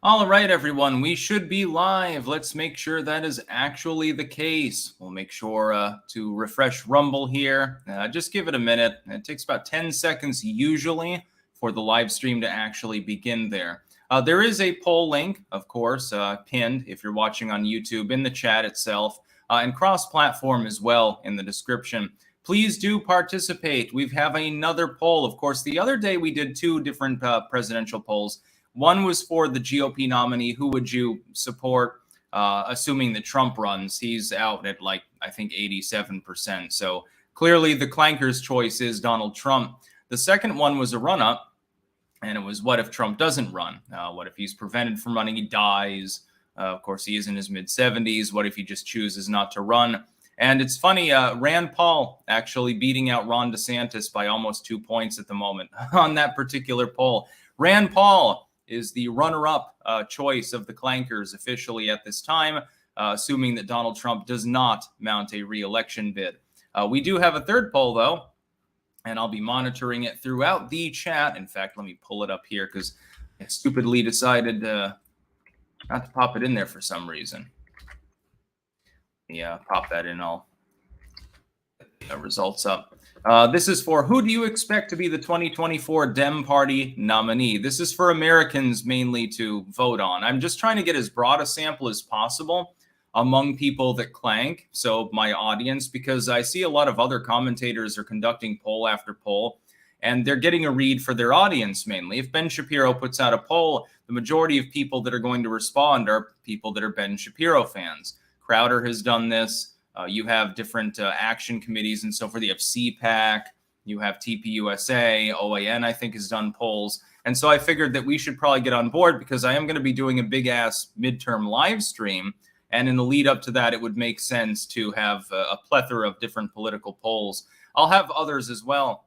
All right, everyone, we should be live. Let's make sure that is actually the case. We'll make sure to refresh Rumble here. Just give it a minute. It takes about 10 seconds usually for the live stream to actually begin there. There is a poll link, of course, pinned if you're watching on YouTube in the chat itself, and cross-platform as well in the description. Please do participate. We have another poll. Of course, the other day we did two different presidential polls. One was for the GOP nominee. Who would you support, assuming that Trump runs? He's out at I think 87%. So clearly the clanker's choice is Donald Trump. The second one was a run-up, and it was what if Trump doesn't run? What if he's prevented from running? He dies. Of course, he is in his mid-70s. What if he just chooses not to run? And it's funny, Rand Paul actually beating out Ron DeSantis by almost 2 points at the moment on that particular poll. Rand Paul is the runner-up choice of the clankers officially at this time, assuming that Donald Trump does not mount a re-election bid. We do have a third poll, though, and I'll be monitoring it throughout the chat. In fact, let me pull it up here because I stupidly decided not to pop it in there for some reason. Yeah, pop that in. I'll get the results up. This is for who do you expect to be the 2024 Dem Party nominee? This is for Americans mainly to vote on. I'm just trying to get as broad a sample as possible among people that clank, so my audience, because I see a lot of other commentators are conducting poll after poll, and they're getting a read for their audience mainly. If Ben Shapiro puts out a poll, the majority of people that are going to respond are people that are Ben Shapiro fans. Crowder has done this. You have different action committees and so forth. You have CPAC, you have TPUSA, OAN, I think, has done polls. And so I figured that we should probably get on board because I am going to be doing a big-ass midterm live stream. And in the lead up to that, it would make sense to have a plethora of different political polls. I'll have others as well.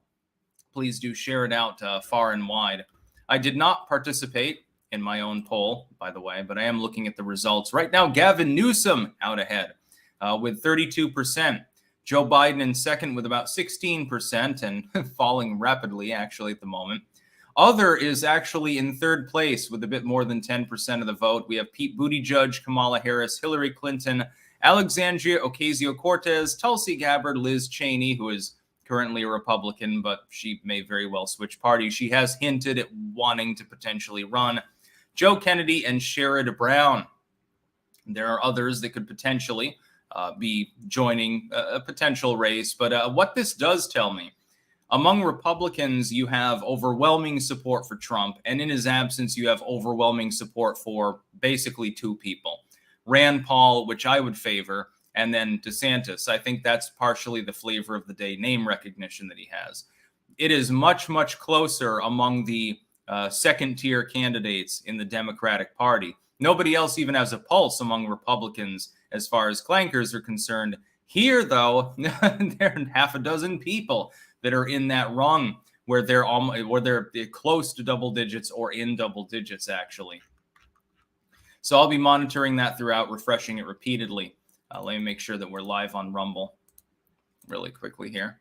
Please do share it out far and wide. I did not participate in my own poll, by the way, but I am looking at the results. Right now, Gavin Newsom out ahead with 32%. Joe Biden in second with about 16% and falling rapidly, actually, at the moment. Other is actually in third place with a bit more than 10% of the vote. We have Pete Buttigieg, Kamala Harris, Hillary Clinton, Alexandria Ocasio-Cortez, Tulsi Gabbard, Liz Cheney, who is currently a Republican, but she may very well switch parties. She has hinted at wanting to potentially run. Joe Kennedy and Sherrod Brown. There are others that could potentially be joining a potential race. But what this does tell me, among Republicans, you have overwhelming support for Trump. And in his absence, you have overwhelming support for basically two people. Rand Paul, which I would favor, and then DeSantis. I think that's partially the flavor of the day name recognition that he has. It is much, much closer among the second-tier candidates in the Democratic Party. Nobody else even has a pulse among Republicans as far as clankers are concerned. Here, though, there are half a dozen people that are in that rung where they're close to double digits or in double digits, actually. So I'll be monitoring that throughout, refreshing it repeatedly. Let me make sure that we're live on Rumble really quickly here.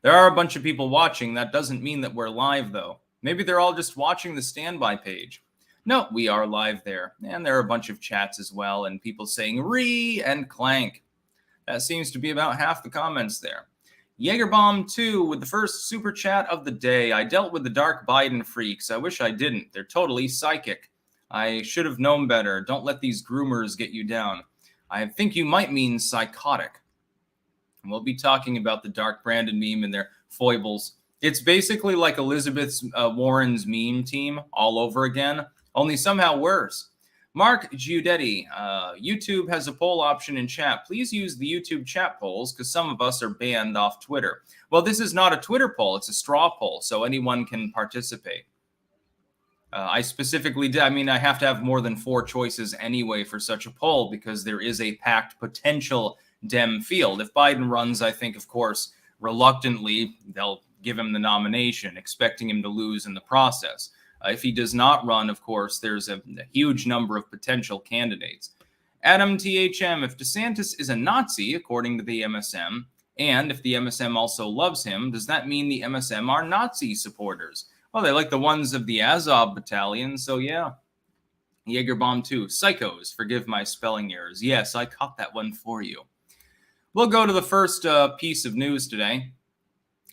There are a bunch of people watching. That doesn't mean that we're live, though. Maybe they're all just watching the standby page. No, we are live there. And there are a bunch of chats as well and people saying "re" and "clank." That seems to be about half the comments there. Jaegerbomb2 with the first super chat of the day. I dealt with the Dark Biden freaks. I wish I didn't. They're totally psychic. I should have known better. Don't let these groomers get you down. I think you might mean psychotic. And we'll be talking about the Dark Brandon meme and their foibles. It's basically like Elizabeth Warren's meme team all over again, only somehow worse. Mark Giudetti, YouTube has a poll option in chat. Please use the YouTube chat polls because some of us are banned off Twitter. Well, this is not a Twitter poll. It's a straw poll, so anyone can participate. I specifically did. I mean, I have to have more than 4 choices anyway for such a poll because there is a packed potential Dem field. If Biden runs, I think, of course, reluctantly, they'll give him the nomination, expecting him to lose in the process. If he does not run, of course, there's a huge number of potential candidates. Adam THM, if DeSantis is a Nazi, according to the MSM, and if the MSM also loves him, does that mean the MSM are Nazi supporters? Well, they like the ones of the Azov battalion, so yeah. Jaegerbomb 2, psychos, forgive my spelling errors. Yes, I caught that one for you. We'll go to the first piece of news today.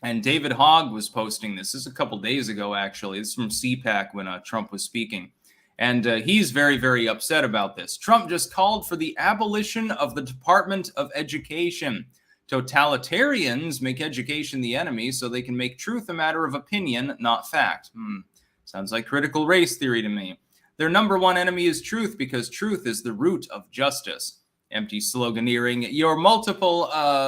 And David Hogg was posting this. This is a couple days ago, actually. This is from CPAC when Trump was speaking. And he's very, very upset about this. Trump just called for the abolition of the Department of Education. Totalitarians make education the enemy so they can make truth a matter of opinion, not fact. Sounds like critical race theory to me. Their number one enemy is truth because truth is the root of justice. Empty sloganeering. Your multiple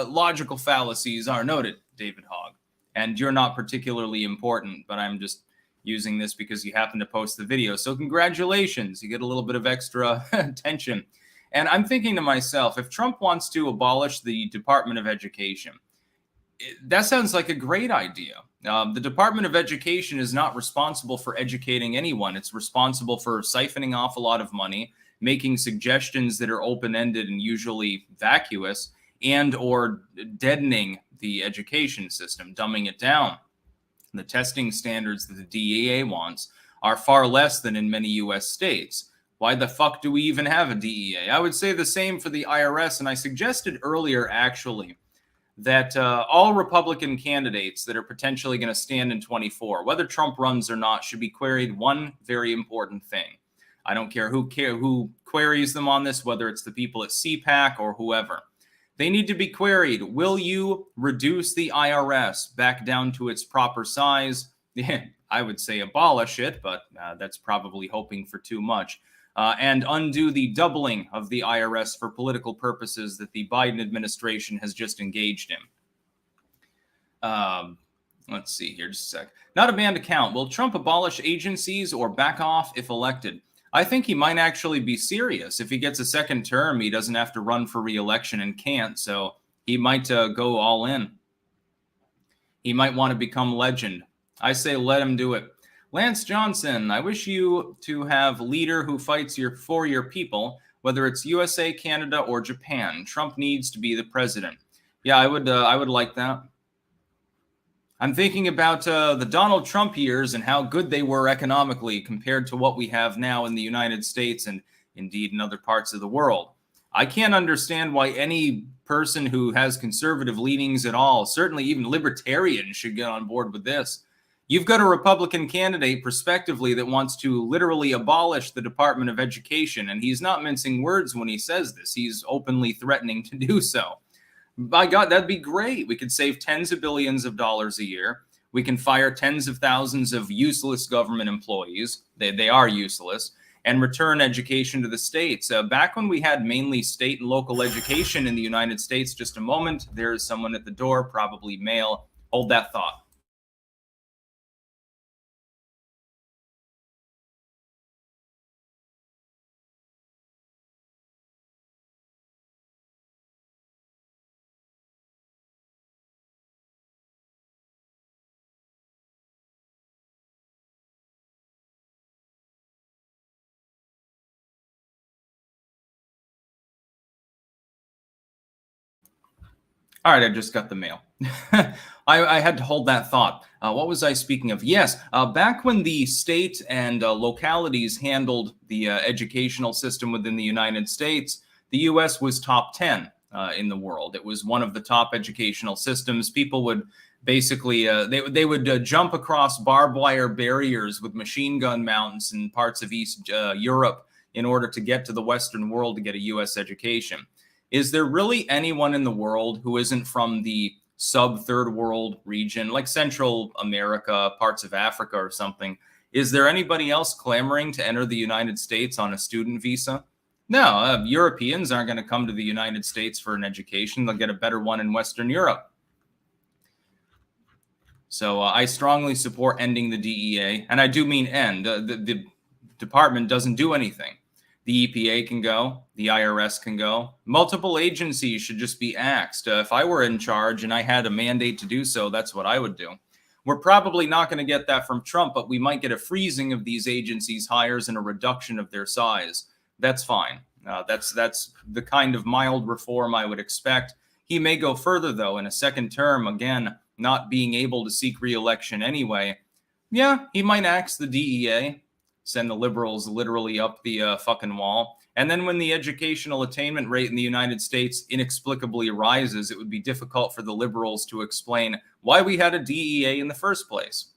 logical fallacies are noted, David Hogg. And you're not particularly important, but I'm just using this because you happen to post the video. So congratulations, you get a little bit of extra attention. And I'm thinking to myself, if Trump wants to abolish the Department of Education, that sounds like a great idea. The Department of Education is not responsible for educating anyone. It's responsible for siphoning off a lot of money, making suggestions that are open-ended and usually vacuous, and or deadening the education system, dumbing it down. The testing standards that the DEA wants are far less than in many U.S. states. Why the fuck do we even have a DEA? I would say the same for the IRS, and I suggested earlier, actually, that all Republican candidates that are potentially going to stand in 24, whether Trump runs or not, should be queried one very important thing. I don't care who queries them on this, whether it's the people at CPAC or whoever. They need to be queried. Will you reduce the IRS back down to its proper size? I would say abolish it, but that's probably hoping for too much. And undo the doubling of the IRS for political purposes that the Biden administration has just engaged in. Let's see here, just a sec. Not a banned account. Will Trump abolish agencies or back off if elected? I think he might actually be serious. If he gets a second term, he doesn't have to run for re-election and can't, so he might go all in. He might want to become legend. I say let him do it. Lance Johnson, I wish you to have a leader who fights for your people, whether it's USA, Canada, or Japan. Trump needs to be the president. Yeah, I would like that. I'm thinking about the Donald Trump years and how good they were economically compared to what we have now in the United States and indeed in other parts of the world. I can't understand why any person who has conservative leanings at all, certainly even libertarians, should get on board with this. You've got a Republican candidate, prospectively, that wants to literally abolish the Department of Education, and he's not mincing words when he says this. He's openly threatening to do so. By God, that'd be great. We could save tens of billions of dollars a year. We can fire tens of thousands of useless government employees. They are useless. And return education to the states. Back when we had mainly state and local education in the United States, just a moment, there is someone at the door, probably male. Hold that thought. All right, I just got the mail. I had to hold that thought. What was I speaking of? Yes, back when the state and localities handled the educational system within the United States, the U.S. was top 10 in the world. It was one of the top educational systems. People would basically, they would jump across barbed wire barriers with machine gun mounts in parts of East Europe in order to get to the Western world to get a U.S. education. Is there really anyone in the world who isn't from the sub-third world region, like Central America, parts of Africa or something? Is there anybody else clamoring to enter the United States on a student visa? No, Europeans aren't going to come to the United States for an education. They'll get a better one in Western Europe. So I strongly support ending the DEA, and I do mean end. The department doesn't do anything. The EPA can go. The IRS can go. Multiple agencies should just be axed. If I were in charge and I had a mandate to do so, that's what I would do. We're probably not going to get that from Trump, but we might get a freezing of these agencies' hires and a reduction of their size. That's fine. That's the kind of mild reform I would expect. He may go further, though, in a second term, again, not being able to seek re-election anyway. Yeah, he might axe the DEA. send the liberals literally up the fucking wall. And then when the educational attainment rate in the United States inexplicably rises, it would be difficult for the liberals to explain why we had a DEA in the first place.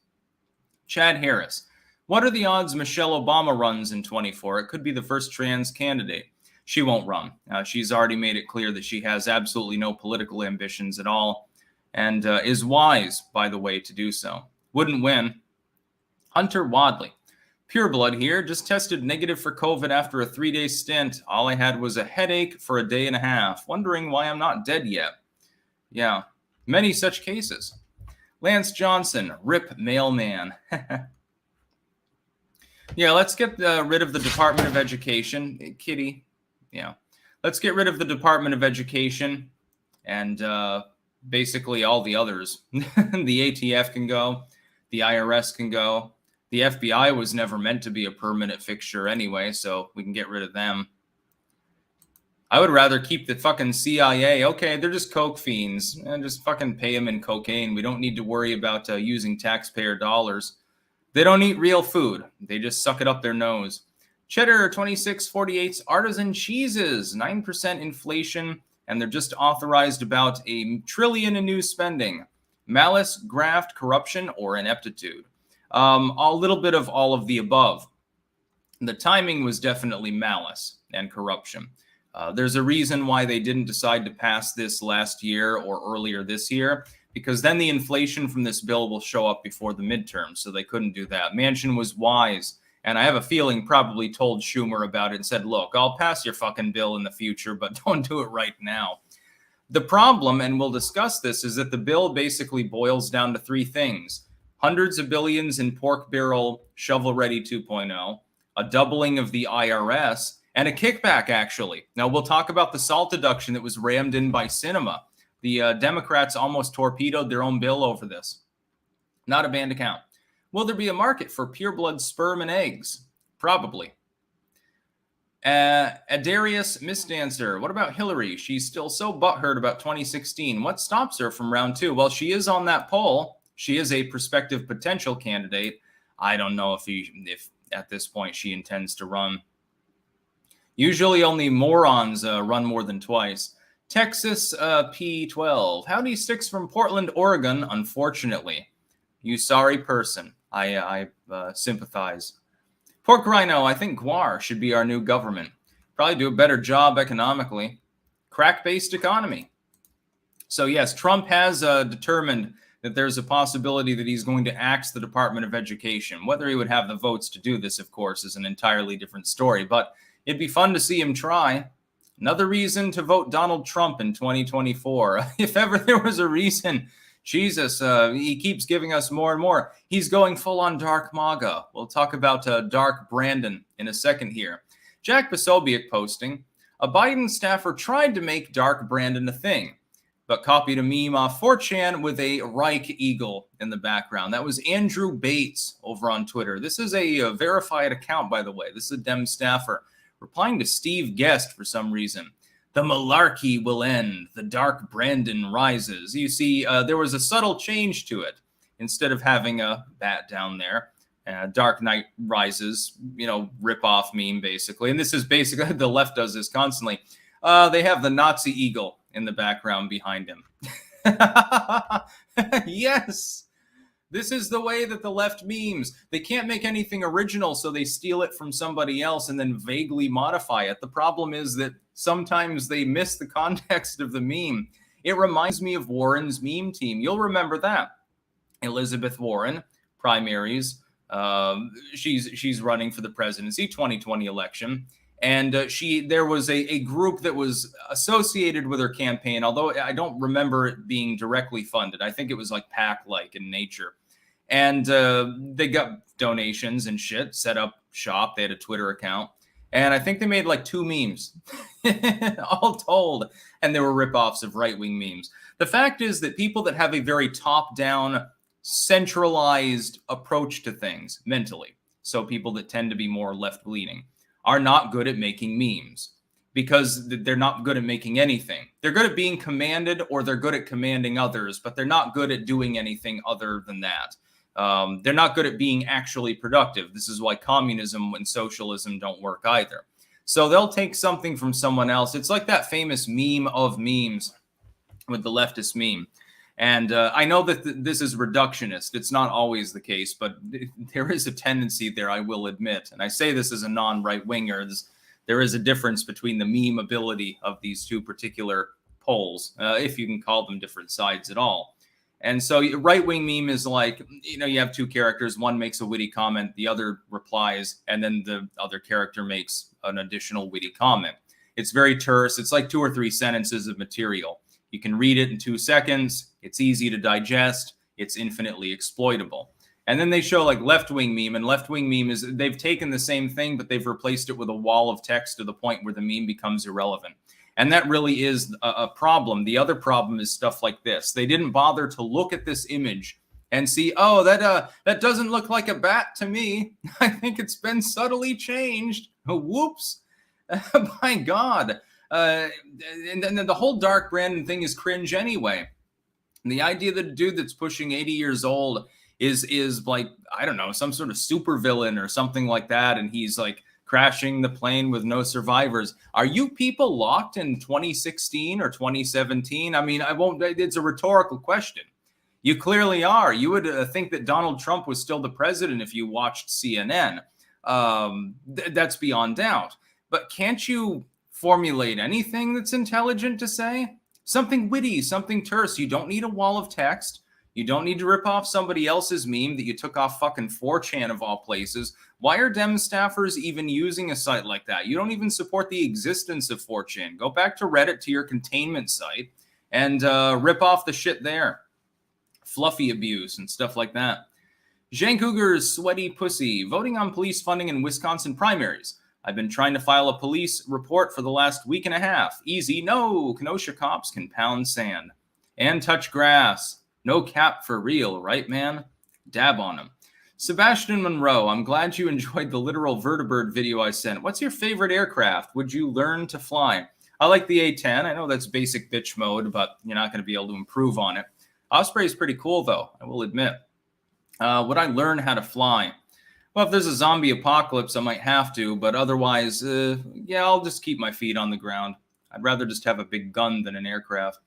Chad Harris. What are the odds Michelle Obama runs in 24? It could be the first trans candidate. She won't run. She's already made it clear that she has absolutely no political ambitions at all, and is wise, by the way, to do so. Wouldn't win. Hunter Wadley. Pure blood here. Just tested negative for COVID after a 3-day stint. All I had was a headache for a day and a half. Wondering why I'm not dead yet. Yeah, many such cases. Lance Johnson. Rip mailman. Yeah, let's get rid of the Department of Education. Kitty. Yeah. Let's get rid of the Department of Education and basically all the others. The ATF can go. The IRS can go. The FBI was never meant to be a permanent fixture anyway, so we can get rid of them. I would rather keep the fucking CIA. Okay, they're just coke fiends. And just fucking pay them in cocaine. We don't need to worry about using taxpayer dollars. They don't eat real food. They just suck it up their nose. Cheddar 2648's artisan cheeses. 9% inflation, and they're just authorized about $1 trillion in new spending. Malice, graft, corruption, or ineptitude. A little bit of all of the above. The timing was definitely malice and corruption. There's a reason why they didn't decide to pass this last year or earlier this year, because then the inflation from this bill will show up before the midterms, so they couldn't do that. Manchin was wise, and I have a feeling probably told Schumer about it and said, look, I'll pass your fucking bill in the future, but don't do it right now. The problem, and we'll discuss this, is that the bill basically boils down to 3 things. Hundreds of billions in pork barrel shovel-ready 2.0, a doubling of the IRS, and a kickback, actually. Now, we'll talk about the SALT deduction that was rammed in by Sinema. The Democrats almost torpedoed their own bill over this. Not a banned account. Will there be a market for pureblood sperm and eggs? Probably. Adarius Misdancer. What about Hillary? She's still so butthurt about 2016. What stops her from round 2? Well, she is on that poll. She is a prospective potential candidate. I don't know if at this point she intends to run. Usually only morons run more than twice. Texas P12. Howdy Sticks from Portland, Oregon, unfortunately. You sorry person. I sympathize. Pork Rhino, I think Guar should be our new government. Probably do a better job economically. Crack-based economy. So yes, Trump has determined that there's a possibility that he's going to axe the Department of Education. Whether he would have the votes to do this, of course, is an entirely different story. But it'd be fun to see him try. Another reason to vote Donald Trump in 2024. If ever there was a reason, Jesus, he keeps giving us more and more. He's going full on Dark MAGA. We'll talk about Dark Brandon in a second here. Jack Posobiec posting, a Biden staffer tried to make Dark Brandon a thing, but copied a meme off 4chan with a Reich eagle in the background. That was Andrew Bates over on Twitter. This is a verified account, by the way. This is a Dem staffer replying to Steve Guest for some reason. The malarkey will end. The Dark Brandon rises. You see, there was a subtle change to it. Instead of having a bat down there, Dark Knight Rises, rip-off meme, basically. And this is basically, the left does this constantly. They have the Nazi eagle in the background behind him. Yes! This is the way that the left memes. They can't make anything original, so they steal it from somebody else and then vaguely modify it. The problem is that sometimes they miss the context of the meme. It reminds me of Warren's meme team. You'll remember that. Elizabeth Warren, primaries. She's running for the presidency, 2020 election. And there was a group that was associated with her campaign, although I don't remember it being directly funded. I think it was like PAC-like in nature. And they got donations and shit, set up shop. They had a Twitter account. And I think they made like 2 memes, all told. And they were ripoffs of right-wing memes. The fact is that people that have a very top-down, centralized approach to things mentally, so people that tend to be more left-leaning, are not good at making memes because they're not good at making anything. They're good at being commanded or they're good at commanding others, but they're not good at doing anything other than that. They're not good at being actually productive. This is why communism and socialism don't work either. So they'll take something from someone else. It's like that famous meme of memes with the leftist meme. And I know that this is reductionist. It's not always the case, but there is a tendency there, I will admit. And I say this as a non-right-winger. There is a difference between the meme ability of these two particular poles, if you can call them different sides at all. And so right-wing meme is like, you have two characters. One makes a witty comment, the other replies, and then the other character makes an additional witty comment. It's very terse. It's like 2 or 3 sentences of material. You can read it in 2 seconds. It's easy to digest. It's infinitely exploitable. And then they show like left-wing meme, and left-wing meme is they've taken the same thing, but they've replaced it with a wall of text to the point where the meme becomes irrelevant. And that really is a problem. The other problem is stuff like this. They didn't bother to look at this image and see, oh, that doesn't look like a bat to me. I think it's been subtly changed. Whoops. My God. And then the whole Dark Brandon thing is cringe anyway. And the idea that a dude that's pushing 80 years old is like, I don't know, some sort of supervillain or something like that, and he's like crashing the plane with no survivors. Are you people locked in 2016 or 2017? I mean, it's a rhetorical question. You clearly are. You would think that Donald Trump was still the president if you watched CNN. That's beyond doubt. But can't you formulate anything that's intelligent to say? Something witty, something terse. You don't need a wall of text. You don't need to rip off somebody else's meme that you took off fucking 4chan of all places. Why are Dem staffers even using a site like that? You don't even support the existence of 4chan. Go back to Reddit, to your containment site, and rip off the shit there. Fluffy abuse and stuff like that. Jean Cougar's sweaty pussy. Voting on police funding in Wisconsin primaries. I've been trying to file a police report for the last week and a half. Easy, no. Kenosha cops can pound sand and touch grass. No cap for real, right, man? Dab on him. Sebastian Monroe, I'm glad you enjoyed the literal vertibird video I sent. What's your favorite aircraft? Would you learn to fly? I like the A-10. I know that's basic bitch mode, but you're not going to be able to improve on it. Osprey is pretty cool, though, I will admit. Would I learn how to fly? Well, if there's a zombie apocalypse, I might have to, but otherwise, yeah, I'll just keep my feet on the ground. I'd rather just have a big gun than an aircraft.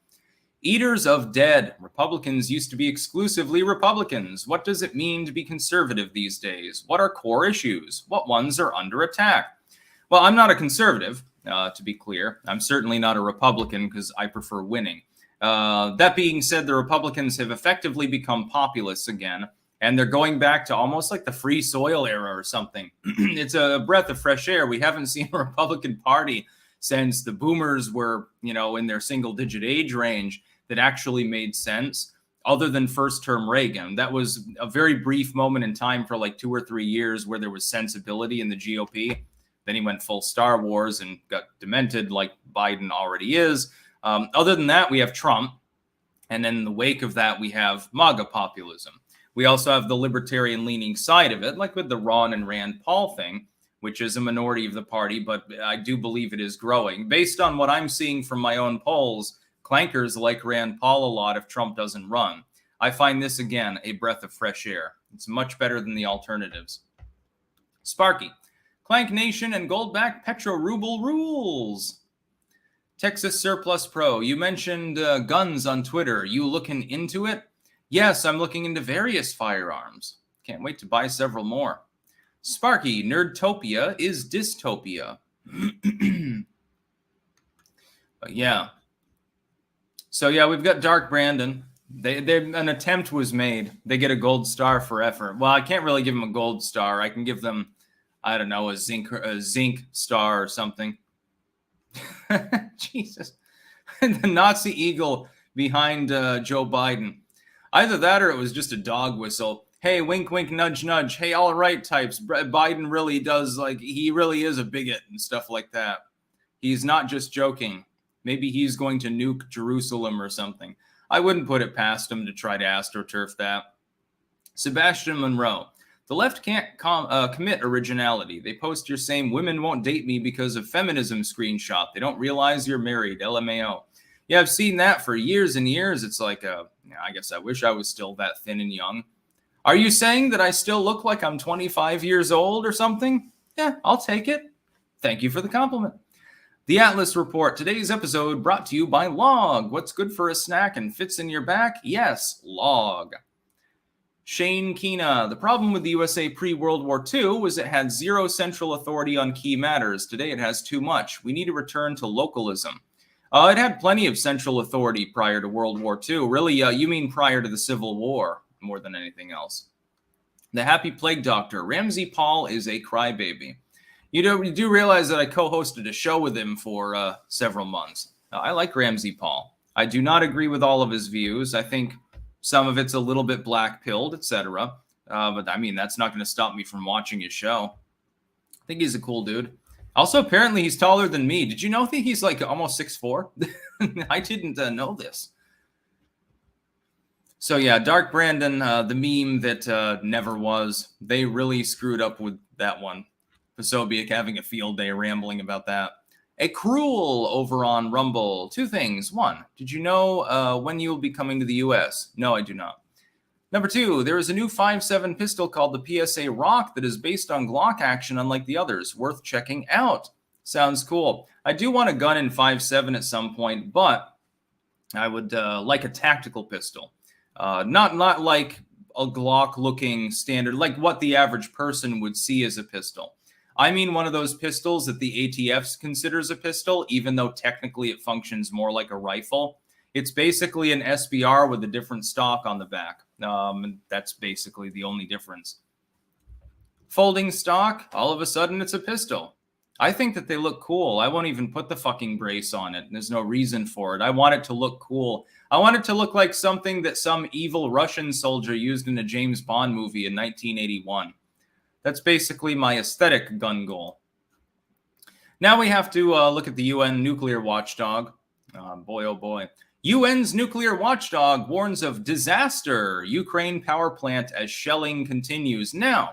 Eaters of dead. Republicans used to be exclusively Republicans. What does it mean to be conservative these days? What are core issues? What ones are under attack? Well, I'm not a conservative, to be clear. I'm certainly not a Republican because I prefer winning. That being said, the Republicans have effectively become populists again, and they're going back to almost like the free soil era or something. It's a breath of fresh air. We haven't seen a Republican Party since the boomers were, in their single-digit age range that actually made sense, other than first-term Reagan. That was a very brief moment in time for like 2 or 3 years where there was sensibility in the GOP. Then he went full Star Wars and got demented like Biden already is. Other than that, we have Trump. And then in the wake of that, we have MAGA populism. We also have the libertarian-leaning side of it, like with the Ron and Rand Paul thing, which is a minority of the party, but I do believe it is growing. Based on what I'm seeing from my own polls, clankers like Rand Paul a lot if Trump doesn't run. I find this, again, a breath of fresh air. It's much better than the alternatives. Sparky. Clank Nation and Goldback Petro Ruble rules. Texas Surplus Pro. You mentioned guns on Twitter. You looking into it? Yes, I'm looking into various firearms. Can't wait to buy several more. Sparky, Nerdtopia is dystopia. But yeah. So yeah, we've got Dark Brandon. An attempt was made. They get a gold star for effort. Well, I can't really give them a gold star. I can give them, I don't know, a zinc star or something. Jesus. The Nazi eagle behind Joe Biden. Either that or it was just a dog whistle. Hey, wink, wink, nudge, nudge. Hey, all right, types. Biden really does, he really is a bigot and stuff like that. He's not just joking. Maybe he's going to nuke Jerusalem or something. I wouldn't put it past him to try to AstroTurf that. Sebastian Monroe. The left can't commit originality. They post your same women won't date me because of feminism screenshot. They don't realize you're married. LMAO. Yeah, I've seen that for years and years. It's like, I guess I wish I was still that thin and young. Are you saying that I still look like I'm 25 years old or something? Yeah, I'll take it. Thank you for the compliment. The Atlas Report. Today's episode brought to you by Log. What's good for a snack and fits in your back? Yes, Log. Shane Keena. The problem with the USA pre-World War II was it had zero central authority on key matters. Today it has too much. We need to return to localism. It had plenty of central authority prior to World War II. Really, you mean prior to the Civil War more than anything else. The Happy Plague Doctor. Ramsey Paul is a crybaby. You do realize that I co-hosted a show with him for several months. I like Ramsey Paul. I do not agree with all of his views. I think some of it's a little bit black-pilled, etc. But I mean, that's not going to stop me from watching his show. I think he's a cool dude. Also, apparently, he's taller than me. Did you know that he's like almost 6'4"? I didn't know this. So yeah, Dark Brandon, the meme that never was. They really screwed up with that one. Pasobiec having a field day rambling about that. A Cruel over on Rumble. Two things. One, did you know when you will be coming to the U.S.? No, I do not. Number two, there is a new 5.7 pistol called the PSA Rock that is based on Glock action unlike the others. Worth checking out. Sounds cool. I do want a gun in 5.7 at some point, but I would like a tactical pistol. Not like a Glock-looking standard, like what the average person would see as a pistol. I mean one of those pistols that the ATF considers a pistol, even though technically it functions more like a rifle. It's basically an SBR with a different stock on the back. And that's basically the only difference. Folding stock, all of a sudden it's a pistol. I think that they look cool. I won't even put the fucking brace on it. There's no reason for it. I want it to look cool. I want it to look like something that some evil Russian soldier used in a James Bond movie in 1981. That's basically my aesthetic gun goal. Now we have to look at the UN nuclear watchdog. Boy, oh boy. UN's nuclear watchdog warns of disaster. Ukraine power plant as shelling continues. Now,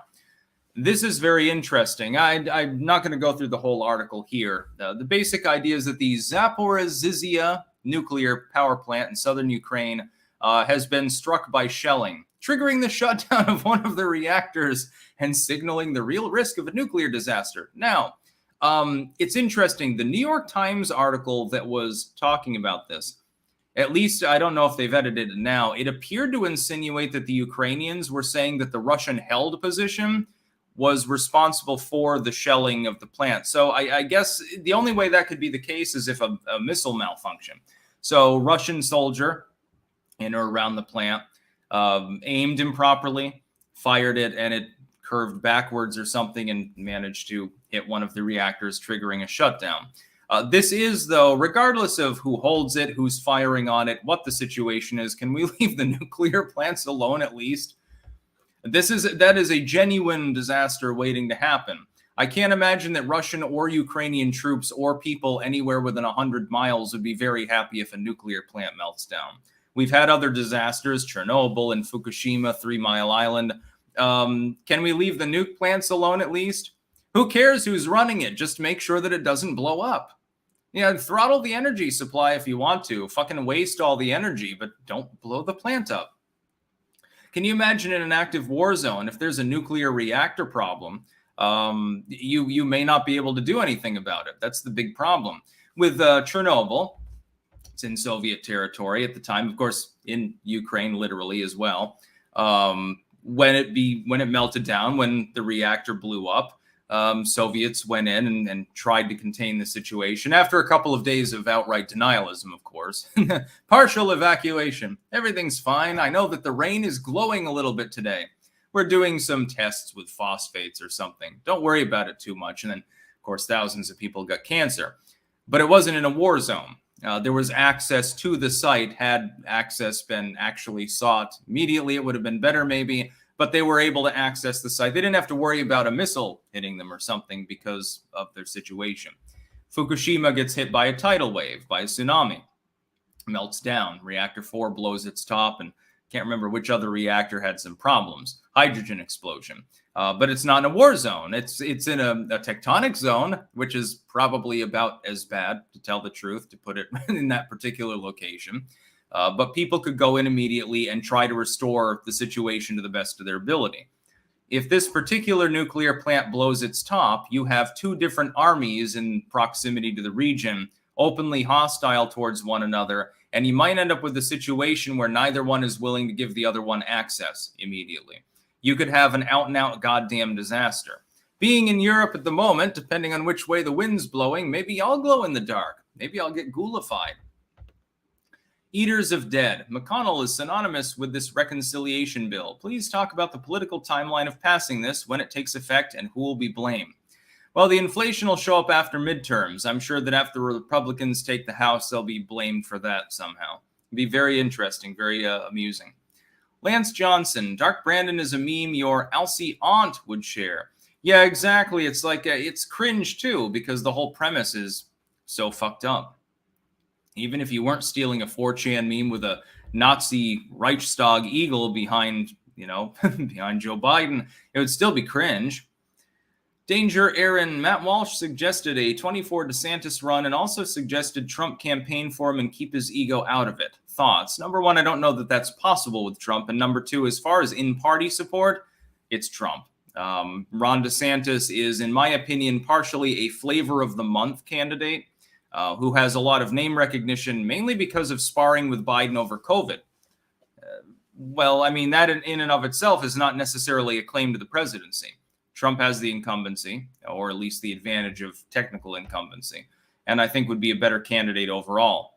this is very interesting. I'm not going to go through the whole article here. The basic idea is that the Zaporizhzhia nuclear power plant in southern Ukraine has been struck by shelling, triggering the shutdown of one of the reactors and signaling the real risk of a nuclear disaster. Now, it's interesting. The New York Times article that was talking about this, at least I don't know if they've edited it now, it appeared to insinuate that the Ukrainians were saying that the Russian-held position was responsible for the shelling of the plant. So I guess the only way that could be the case is if a missile malfunction. So Russian soldier in or around the plant aimed improperly, fired it, and it curved backwards or something and managed to hit one of the reactors, triggering a shutdown. This is, though, regardless of who holds it, who's firing on it, what the situation is, can we leave the nuclear plants alone at least? That is a genuine disaster waiting to happen. I can't imagine that Russian or Ukrainian troops or people anywhere within 100 miles would be very happy if a nuclear plant melts down. We've had other disasters, Chernobyl and Fukushima, 3 Mile Island. Can we leave the nuke plants alone at least? Who cares who's running it? Just make sure that it doesn't blow up. Throttle the energy supply if you want to. Fucking waste all the energy, but don't blow the plant up. Can you imagine in an active war zone, if there's a nuclear reactor problem, you may not be able to do anything about it. That's the big problem. With Chernobyl, it's in Soviet territory at the time, of course, in Ukraine, literally as well. When it melted down, when the reactor blew up, Soviets went in and tried to contain the situation after a couple of days of outright denialism, of course. Partial evacuation. Everything's fine. I know that the rain is glowing a little bit today. We're doing some tests with phosphates or something. Don't worry about it too much. And then, of course, thousands of people got cancer. But it wasn't in a war zone. There was access to the site. Had access been actually sought immediately, it would have been better maybe. But they were able to access the site. They didn't have to worry about a missile hitting them or something because of their situation. Fukushima gets hit by a tidal wave, by a tsunami. Melts down. Reactor 4 blows its top, and can't remember which other reactor had some problems. Hydrogen explosion. But it's not in a war zone. It's in a tectonic zone, which is probably about as bad, to tell the truth, to put it in that particular location. but people could go in immediately and try to restore the situation to the best of their ability. If this particular nuclear plant blows its top, you have two different armies in proximity to the region, openly hostile towards one another, and you might end up with a situation where neither one is willing to give the other one access immediately. You could have an out-and-out goddamn disaster. Being in Europe at the moment, depending on which way the wind's blowing, maybe I'll glow in the dark. Maybe I'll get ghoulified. Eaters of Dead. McConnell is synonymous with this reconciliation bill. Please talk about the political timeline of passing this, when it takes effect, and who will be blamed. Well, the inflation will show up after midterms. I'm sure that after Republicans take the House, they'll be blamed for that somehow. It'd be very interesting, very amusing. Lance Johnson. Dark Brandon is a meme your Alcy aunt would share. Yeah, exactly. It's like, it's cringe too, because the whole premise is so fucked up. Even if you weren't stealing a 4chan meme with a Nazi Reichstag eagle behind, behind Joe Biden, it would still be cringe. Danger Aaron. Matt Walsh suggested a 24 DeSantis run and also suggested Trump campaign for him and keep his ego out of it. Thoughts? Number one, I don't know that that's possible with Trump. And number two, as far as in-party support, it's Trump. Ron DeSantis is, in my opinion, partially a flavor of the month candidate. Who has a lot of name recognition, mainly because of sparring with Biden over COVID. Well, I mean, that in and of itself is not necessarily a claim to the presidency. Trump has the incumbency, or at least the advantage of technical incumbency, and I think would be a better candidate overall.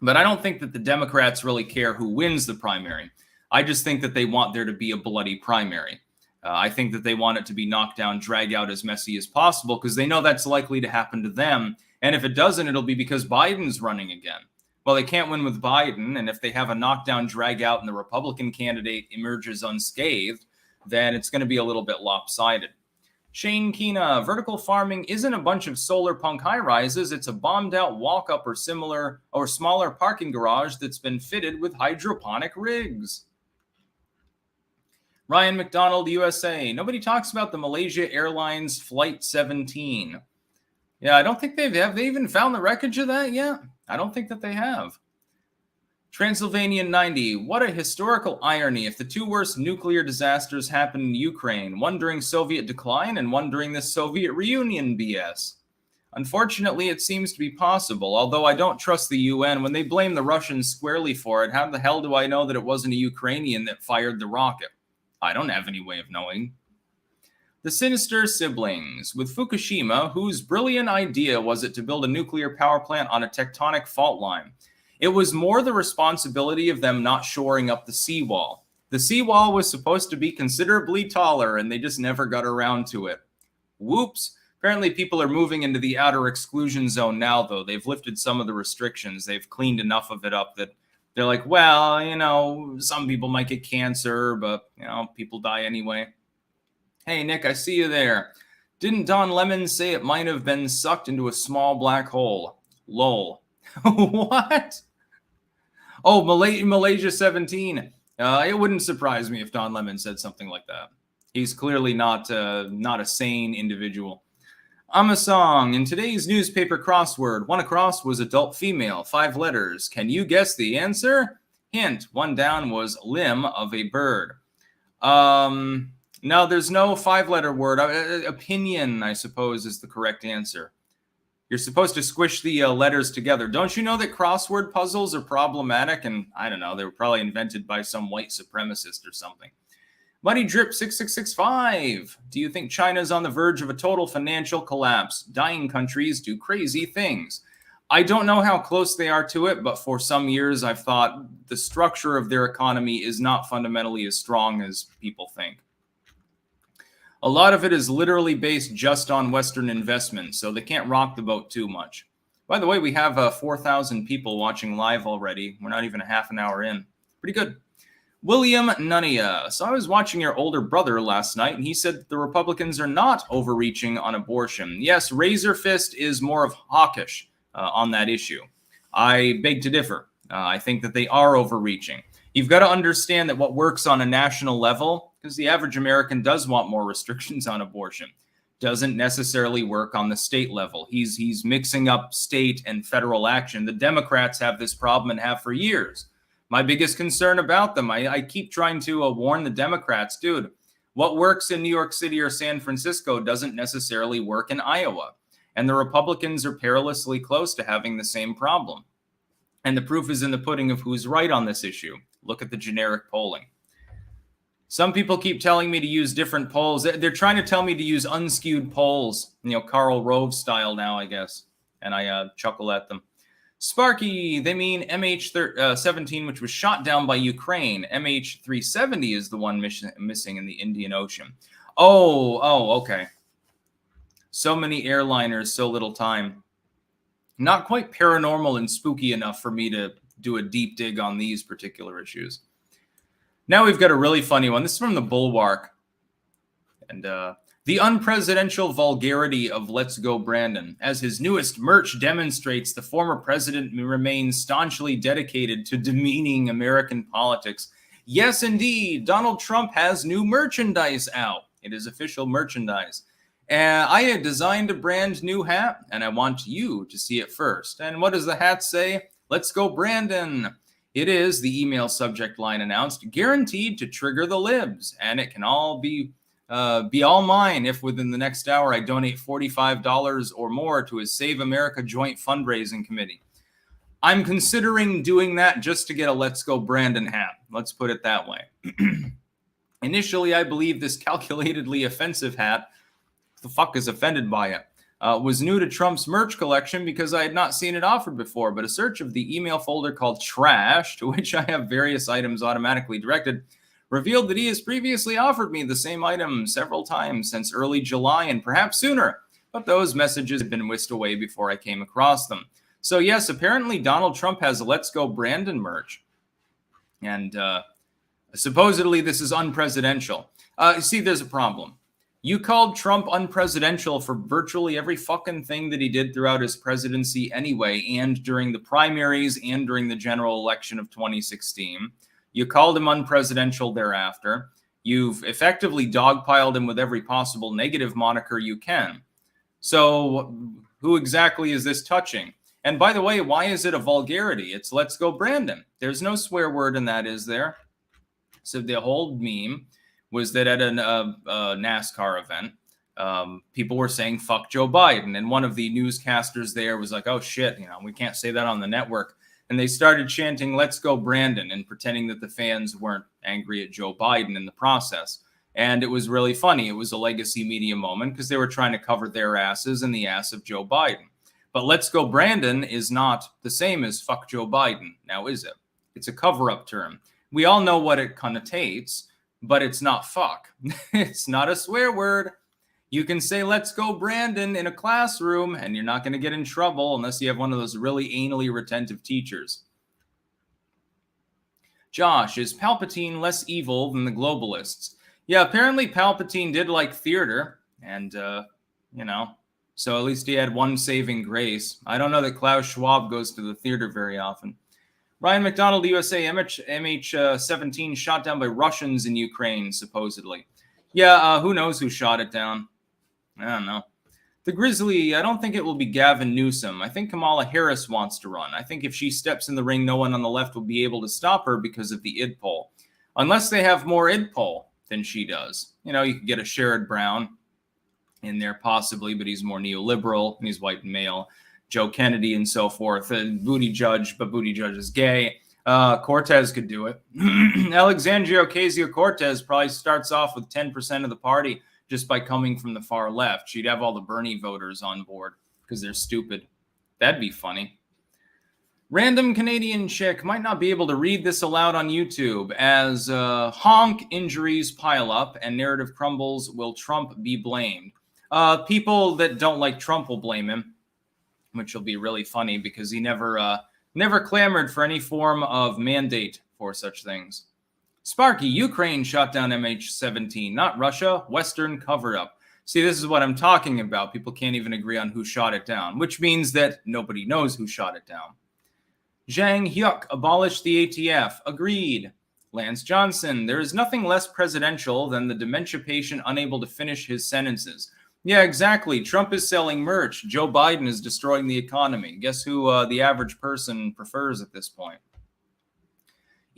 But I don't think that the Democrats really care who wins the primary. I just think that they want there to be a bloody primary. I think that they want it to be knocked down, drag out as messy as possible, because they know that's likely to happen to them. And if it doesn't, it'll be because Biden's running again. Well, they can't win with Biden. And if they have a knockdown, drag out, and the Republican candidate emerges unscathed, then it's going to be a little bit lopsided. Shane Keena. Vertical farming isn't a bunch of solar punk high rises. It's a bombed out walk up or similar or smaller parking garage that's been fitted with hydroponic rigs. Ryan McDonald, USA. Nobody talks about the Malaysia Airlines Flight 17. Yeah, I don't think have they even found the wreckage of that yet? I don't think that they have. Transylvanian 90. What a historical irony if the two worst nuclear disasters happened in Ukraine, one during Soviet decline and one during this Soviet reunion BS. Unfortunately, it seems to be possible, although I don't trust the UN. When they blame the Russians squarely for it, how the hell do I know that it wasn't a Ukrainian that fired the rocket? I don't have any way of knowing. The Sinister Siblings. With Fukushima, whose brilliant idea was it to build a nuclear power plant on a tectonic fault line? It was more the responsibility of them not shoring up the seawall. The seawall was supposed to be considerably taller, and they just never got around to it. Whoops. Apparently people are moving into the outer exclusion zone now, though. They've lifted some of the restrictions. They've cleaned enough of it up that they're like, well, some people might get cancer, but, people die anyway. Hey, Nick, I see you there. Didn't Don Lemon say it might have been sucked into a small black hole? Lol. What? Oh, Malaysia 17. It wouldn't surprise me if Don Lemon said something like that. He's clearly not a sane individual. I'm a song. In today's newspaper crossword, one across was adult female, 5 letters. Can you guess the answer? Hint, one down was limb of a bird. No, there's no 5-letter word. Opinion, I suppose, is the correct answer. You're supposed to squish the letters together. Don't you know that crossword puzzles are problematic? And I don't know, they were probably invented by some white supremacist or something. Money Drip 6665. Do you think China's on the verge of a total financial collapse? Dying countries do crazy things. I don't know how close they are to it, but for some years I've thought the structure of their economy is not fundamentally as strong as people think. A lot of it is literally based just on Western investment, so they can't rock the boat too much. By the way, we have 4,000 people watching live already. We're not even a half an hour in. Pretty good. William Nunnia. So I was watching your older brother last night, and he said that the Republicans are not overreaching on abortion. Yes, Razor Fist is more of hawkish on that issue. I beg to differ. I think that they are overreaching. You've got to understand that what works on a national level, because the average American does want more restrictions on abortion, doesn't necessarily work on the state level. He's mixing up state and federal action. The Democrats have this problem and have for years. my biggest concern about them. I keep trying to warn the Democrats, dude, what works in New York City or San Francisco doesn't necessarily work in Iowa. And the Republicans are perilously close to having the same problem. And the proof is in the pudding of who's right on this issue. Look at the generic polling. Some people keep telling me to use different polls. They're trying to tell me to use unskewed polls, Karl Rove style now, I guess. And I chuckle at them. Sparky, they mean MH17, which was shot down by Ukraine. MH370 is the one missing in the Indian Ocean. Oh, okay. So many airliners, so little time. Not quite paranormal and spooky enough for me to do a deep dig on these particular issues. Now we've got a really funny one. This is from the Bulwark. And the unpresidential vulgarity of Let's Go Brandon. As his newest merch demonstrates, the former president remains staunchly dedicated to demeaning American politics. Yes, indeed, Donald Trump has new merchandise out. It is official merchandise. I had designed a brand new hat, and I want you to see it first. And what does the hat say? Let's go, Brandon. It is, the email subject line announced, guaranteed to trigger the libs, and it can all be all mine if within the next hour I donate $45 or more to his Save America joint fundraising committee. I'm considering doing that just to get a Let's Go Brandon hat. Let's put it that way. Initially, I believe this calculatedly offensive hat, the fuck is offended by it, was new to Trump's merch collection because I had not seen it offered before, but a search of the email folder called Trash, to which I have various items automatically directed, revealed that he has previously offered me the same item several times since early July and perhaps sooner, but those messages had been whisked away before I came across them. So yes, apparently Donald Trump has Let's Go Brandon merch, and supposedly this is unpresidential. See, there's a problem. You called Trump unpresidential for virtually every fucking thing that he did throughout his presidency anyway, and during the primaries and during the general election of 2016. You called him unpresidential thereafter. You've effectively dogpiled him with every possible negative moniker you can. So who exactly is this touching? And by the way, why is it a vulgarity? It's Let's Go Brandon. There's no swear word in that, is there? So the whole meme was that at a NASCAR event, people were saying, fuck Joe Biden. And one of the newscasters there was like, oh shit, we can't say that on the network. And they started chanting, Let's Go Brandon, and pretending that the fans weren't angry at Joe Biden in the process. And it was really funny. It was a legacy media moment because they were trying to cover their asses and the ass of Joe Biden. But Let's Go Brandon is not the same as fuck Joe Biden. Now, is it? It's a cover-up term. We all know what it connotates, but it's not fuck. It's not a swear word. You can say Let's Go Brandon in a classroom and you're not going to get in trouble unless you have one of those really anally retentive teachers. Josh, is Palpatine less evil than the globalists? Yeah, apparently Palpatine did like theater and, so at least he had one saving grace. I don't know that Klaus Schwab goes to the theater very often. Ryan McDonald, USA, MH17 shot down by Russians in Ukraine, supposedly. Yeah, who knows who shot it down? I don't know. The Grizzly, I don't think it will be Gavin Newsom. I think Kamala Harris wants to run. I think if she steps in the ring, no one on the left will be able to stop her because of the id poll. Unless they have more id poll than she does. You could get a Sherrod Brown in there possibly, but he's more neoliberal and he's white and male. Joe Kennedy and so forth. Buttigieg, but Buttigieg is gay. Cortez could do it. Alexandria Ocasio-Cortez probably starts off with 10% of the party just by coming from the far left. She'd have all the Bernie voters on board because they're stupid. That'd be funny. Random Canadian chick might not be able to read this aloud on YouTube. As honk injuries pile up and narrative crumbles, will Trump be blamed? People that don't like Trump will blame him, which will be really funny because he never clamored for any form of mandate for such things. Sparky, Ukraine shot down MH17, not Russia, Western cover-up. See, this is what I'm talking about. People can't even agree on who shot it down, which means that nobody knows who shot it down. Zhang Hyuk, abolish the ATF. Agreed. Lance Johnson, there is nothing less presidential than the dementia patient unable to finish his sentences. Yeah, exactly. Trump is selling merch. Joe Biden is destroying the economy. Guess who the average person prefers at this point?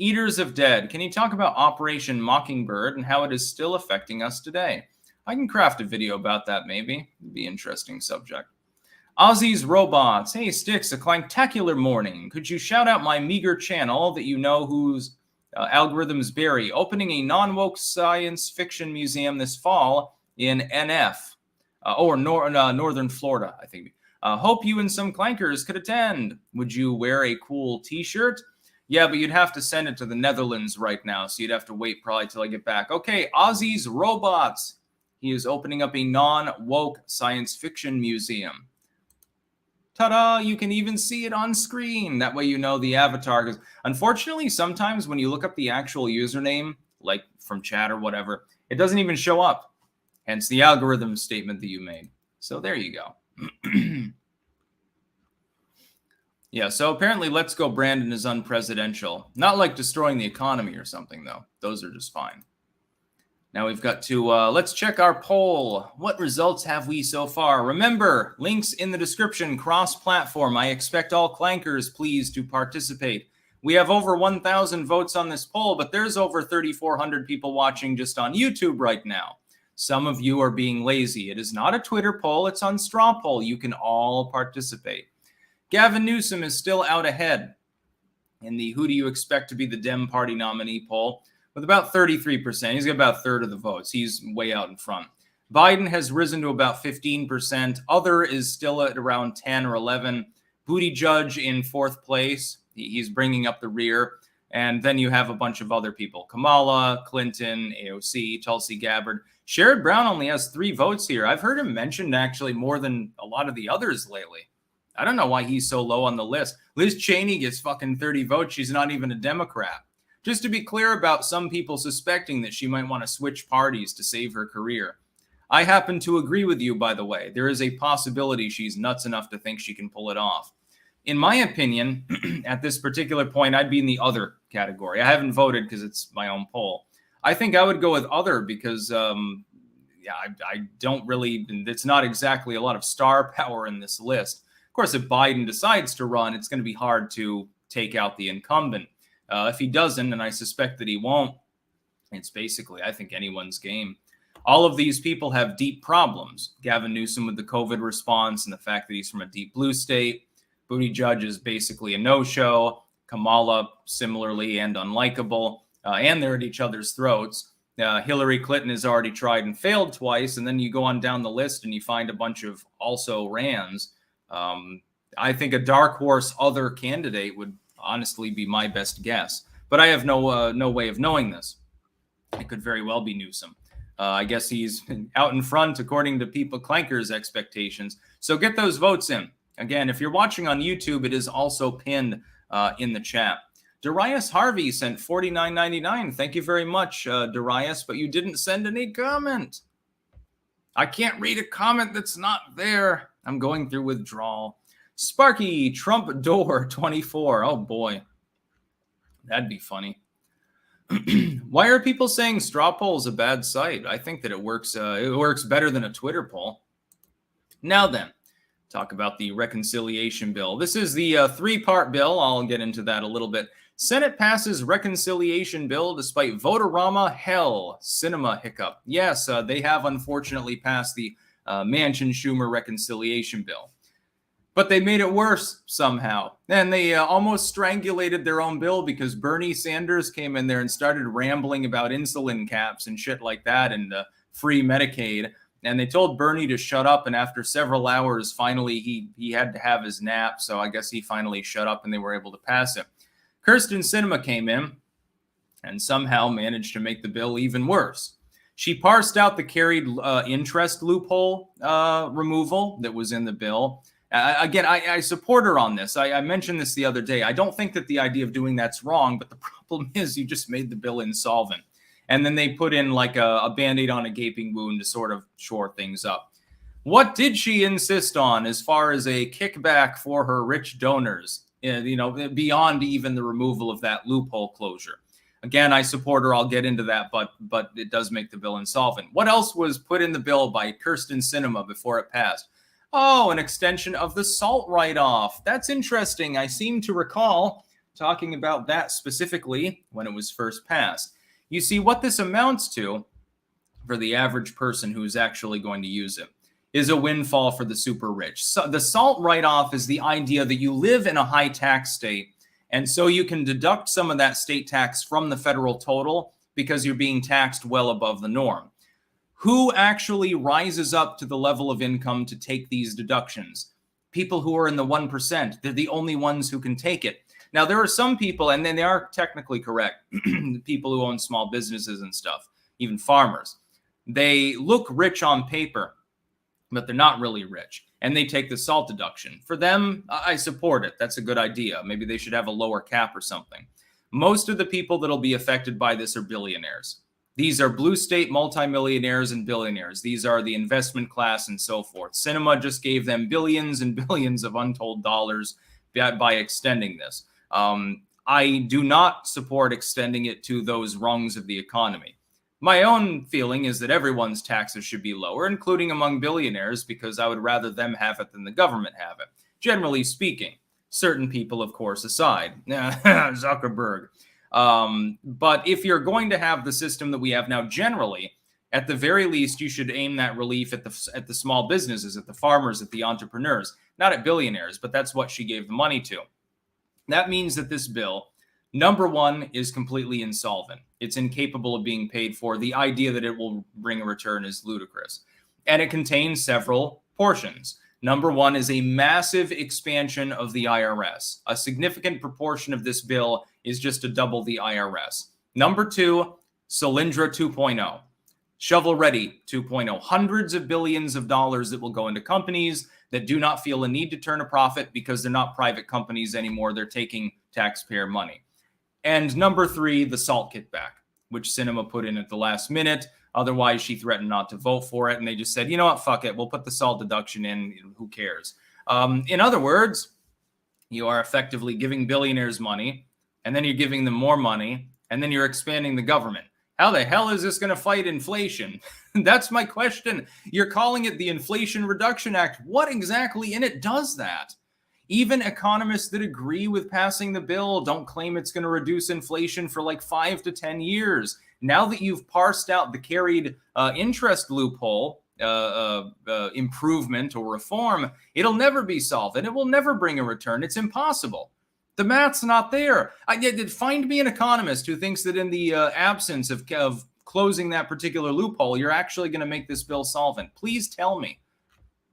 Eaters of Dead. Can you talk about Operation Mockingbird and how it is still affecting us today? I can craft a video about that, maybe. It'd be an interesting subject. Ozzy's Robots. Hey, Sticks, a clanktacular morning. Could you shout out my meager channel that you know whose algorithms bury, opening a non-woke science fiction museum this fall in NF, Northern Florida, I think. Hope you and some clankers could attend. Would you wear a cool t-shirt? Yeah, but you'd have to send it to the Netherlands right now, so you'd have to wait probably till I get back. Okay, Ozzy's Robots. He is opening up a non-woke science fiction museum. Ta-da! You can even see it on screen. That way you know the avatar. Because unfortunately, sometimes when you look up the actual username, like from chat or whatever, it doesn't even show up. Hence the algorithm statement that you made. So there you go. Yeah, so apparently Let's Go Brandon is unpresidential. Not like destroying the economy or something, though. Those are just fine. Now we've got to, let's check our poll. What results have we so far? Remember, links in the description, cross-platform. I expect all clankers, please, to participate. We have over 1,000 votes on this poll, but there's over 3,400 people watching just on YouTube right now. Some of you are being lazy. It is not a Twitter poll. It's on Straw Poll. You can all participate. Gavin Newsom is still out ahead in the Who Do You Expect to Be the Dem Party Nominee poll with about 33%. He's got about a third of the votes. He's way out in front. Biden has risen to about 15%. Other is still at around 10 or 11. Buttigieg in fourth place. He's bringing up the rear. And then you have a bunch of other people. Kamala, Clinton, AOC, Tulsi Gabbard. Sherrod Brown only has 3 votes here. I've heard him mentioned actually more than a lot of the others lately. I don't know why he's so low on the list. Liz Cheney gets fucking 30 votes. She's not even a Democrat. Just to be clear about some people suspecting that she might want to switch parties to save her career. I happen to agree with you, by the way. There is a possibility she's nuts enough to think she can pull it off. In my opinion, at this particular point, I'd be in the other category. I haven't voted because it's my own poll. I think I would go with other because, I don't really, it's not exactly a lot of star power in this list. Of course, if Biden decides to run, it's going to be hard to take out the incumbent. If he doesn't, and I suspect that he won't, it's basically, I think, anyone's game. All of these people have deep problems. Gavin Newsom with the COVID response and the fact that he's from a deep blue state. Buttigieg is basically a no-show. Kamala, similarly, and unlikable. And they're at each other's throats. Hillary Clinton has already tried and failed twice. And then you go on down the list and you find a bunch of also rans. I think a dark horse other candidate would honestly be my best guess. But I have no way of knowing this. It could very well be Newsom. I guess he's out in front according to people clankers' expectations. So get those votes in. Again, if you're watching on YouTube, it is also pinned in the chat. Darius Harvey sent $49.99. Thank you very much, Darius, but you didn't send any comment. I can't read a comment that's not there. I'm going through withdrawal. Sparky Trump Door 24. Oh boy, that'd be funny. Why are people saying straw poll is a bad site? I think that it works better than a Twitter poll. Now then, talk about the reconciliation bill. This is the 3-part bill. I'll get into that a little bit. Senate passes reconciliation bill despite Votorama hell. Cinema hiccup. Yes, they have unfortunately passed the Manchin-Schumer reconciliation bill. But they made it worse somehow. And they almost strangulated their own bill because Bernie Sanders came in there and started rambling about insulin caps and shit like that and free Medicaid. And they told Bernie to shut up. And after several hours, finally, he had to have his nap. So I guess he finally shut up and they were able to pass it. Kyrsten Sinema came in and somehow managed to make the bill even worse. She parsed out the carried interest loophole removal that was in the bill. Again, I support her on this. I mentioned this the other day. I don't think that the idea of doing that's wrong, but the problem is you just made the bill insolvent. And then they put in like a Band-Aid on a gaping wound to sort of shore things up. What did she insist on as far as a kickback for her rich donors, beyond even the removal of that loophole closure? Again, I support her. I'll get into that, but it does make the bill insolvent. What else was put in the bill by Kyrsten Sinema before it passed? Oh, an extension of the SALT write-off. That's interesting. I seem to recall talking about that specifically when it was first passed. You see, what this amounts to for the average person who's actually going to use it is a windfall for the super rich. So the SALT write-off is the idea that you live in a high tax state, and so you can deduct some of that state tax from the federal total because you're being taxed well above the norm. Who actually rises up to the level of income to take these deductions? People who are in the 1%. They're the only ones who can take it. Now, there are some people, and then they are technically correct, people who own small businesses and stuff, even farmers. They look rich on paper, but they're not really rich, and they take the SALT deduction. For them, I support it. That's a good idea. Maybe they should have a lower cap or something. Most of the people that'll be affected by this are billionaires. These are blue state multimillionaires and billionaires. These are the investment class and so forth. Cinema just gave them billions and billions of untold dollars by extending this. I do not support extending it to those rungs of the economy. My own feeling is that everyone's taxes should be lower, including among billionaires, because I would rather them have it than the government have it. Generally speaking, certain people, of course, aside. Zuckerberg. But if you're going to have the system that we have now, generally, at the very least, you should aim that relief at the small businesses, at the farmers, at the entrepreneurs, not at billionaires, but that's what she gave the money to. That means that this bill, number one, is completely insolvent. It's incapable of being paid for. The idea that it will bring a return is ludicrous. And it contains several portions. Number one is a massive expansion of the IRS. A significant proportion of this bill is just to double the IRS. Number two, Solyndra 2.0. Shovel Ready 2.0. Hundreds of billions of dollars that will go into companies that do not feel a need to turn a profit because they're not private companies anymore. They're taking taxpayer money. And number three, the SALT kickback, which Cinema put in at the last minute. Otherwise, she threatened not to vote for it. And they just said, you know what, fuck it. We'll put the SALT deduction in. Who cares? In other words, you are effectively giving billionaires money, and then you're giving them more money, and then you're expanding the government. How the hell is this going to fight inflation? That's my question. You're calling it the Inflation Reduction Act. What exactly in it does that? Even economists that agree with passing the bill don't claim it's going to reduce inflation for like 5 to 10 years. Now that you've parsed out the carried interest loophole improvement or reform, it'll never be solved, and it will never bring a return. It's impossible. The math's not there. Find me an economist who thinks that in the absence of closing that particular loophole, you're actually going to make this bill solvent. Please tell me.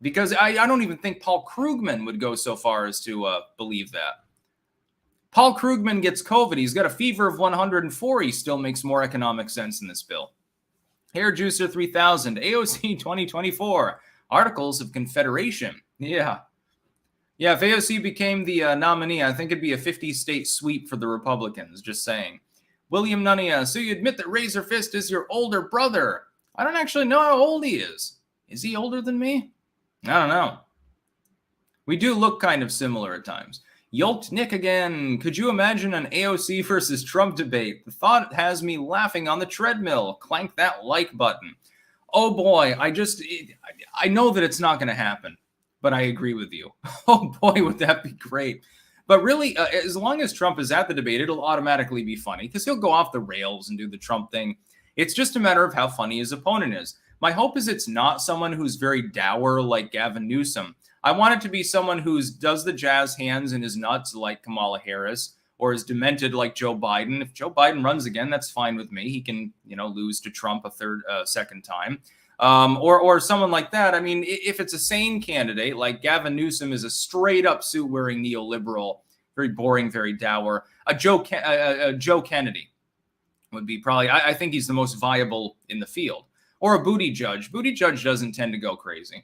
Because I don't even think Paul Krugman would go so far as to believe that. Paul Krugman gets COVID. He's got a fever of 104. He still makes more economic sense in this bill. Hair Juicer 3000, AOC 2024, Articles of Confederation. Yeah, if AOC became the nominee, I think it'd be a 50-state sweep for the Republicans, just saying. William Nunnia, so you admit that Razor Fist is your older brother? I don't actually know how old he is. Is he older than me? I don't know. We do look kind of similar at times. Yolked Nick again. Could you imagine an AOC versus Trump debate? The thought has me laughing on the treadmill. Clank that like button. Oh boy, I know that it's not going to happen, but I agree with you. Oh boy, would that be great. But really, as long as Trump is at the debate, it'll automatically be funny because he'll go off the rails and do the Trump thing. It's just a matter of how funny his opponent is. My hope is it's not someone who's very dour like Gavin Newsom. I want it to be someone who does the jazz hands and is nuts like Kamala Harris, or is demented like Joe Biden. If Joe Biden runs again, that's fine with me. He can, lose to Trump a second time. Or someone like that. I mean, if it's a sane candidate, like Gavin Newsom is a straight up suit-wearing neoliberal, very boring, very dour. Joe Kennedy would be probably, I think he's the most viable in the field. Or a Buttigieg. Buttigieg doesn't tend to go crazy.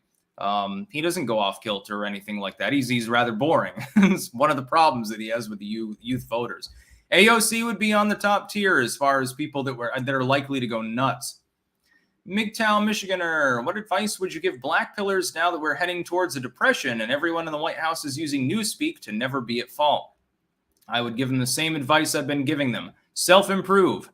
He doesn't go off kilter or anything like that. He's rather boring. It's one of the problems that he has with the youth voters. AOC would be on the top tier as far as people that are likely to go nuts. MGTOW Michiganer, what advice would you give black pillars now that we're heading towards a depression and everyone in the White House is using Newspeak to never be at fault? I would give them the same advice I've been giving them. Self-improve.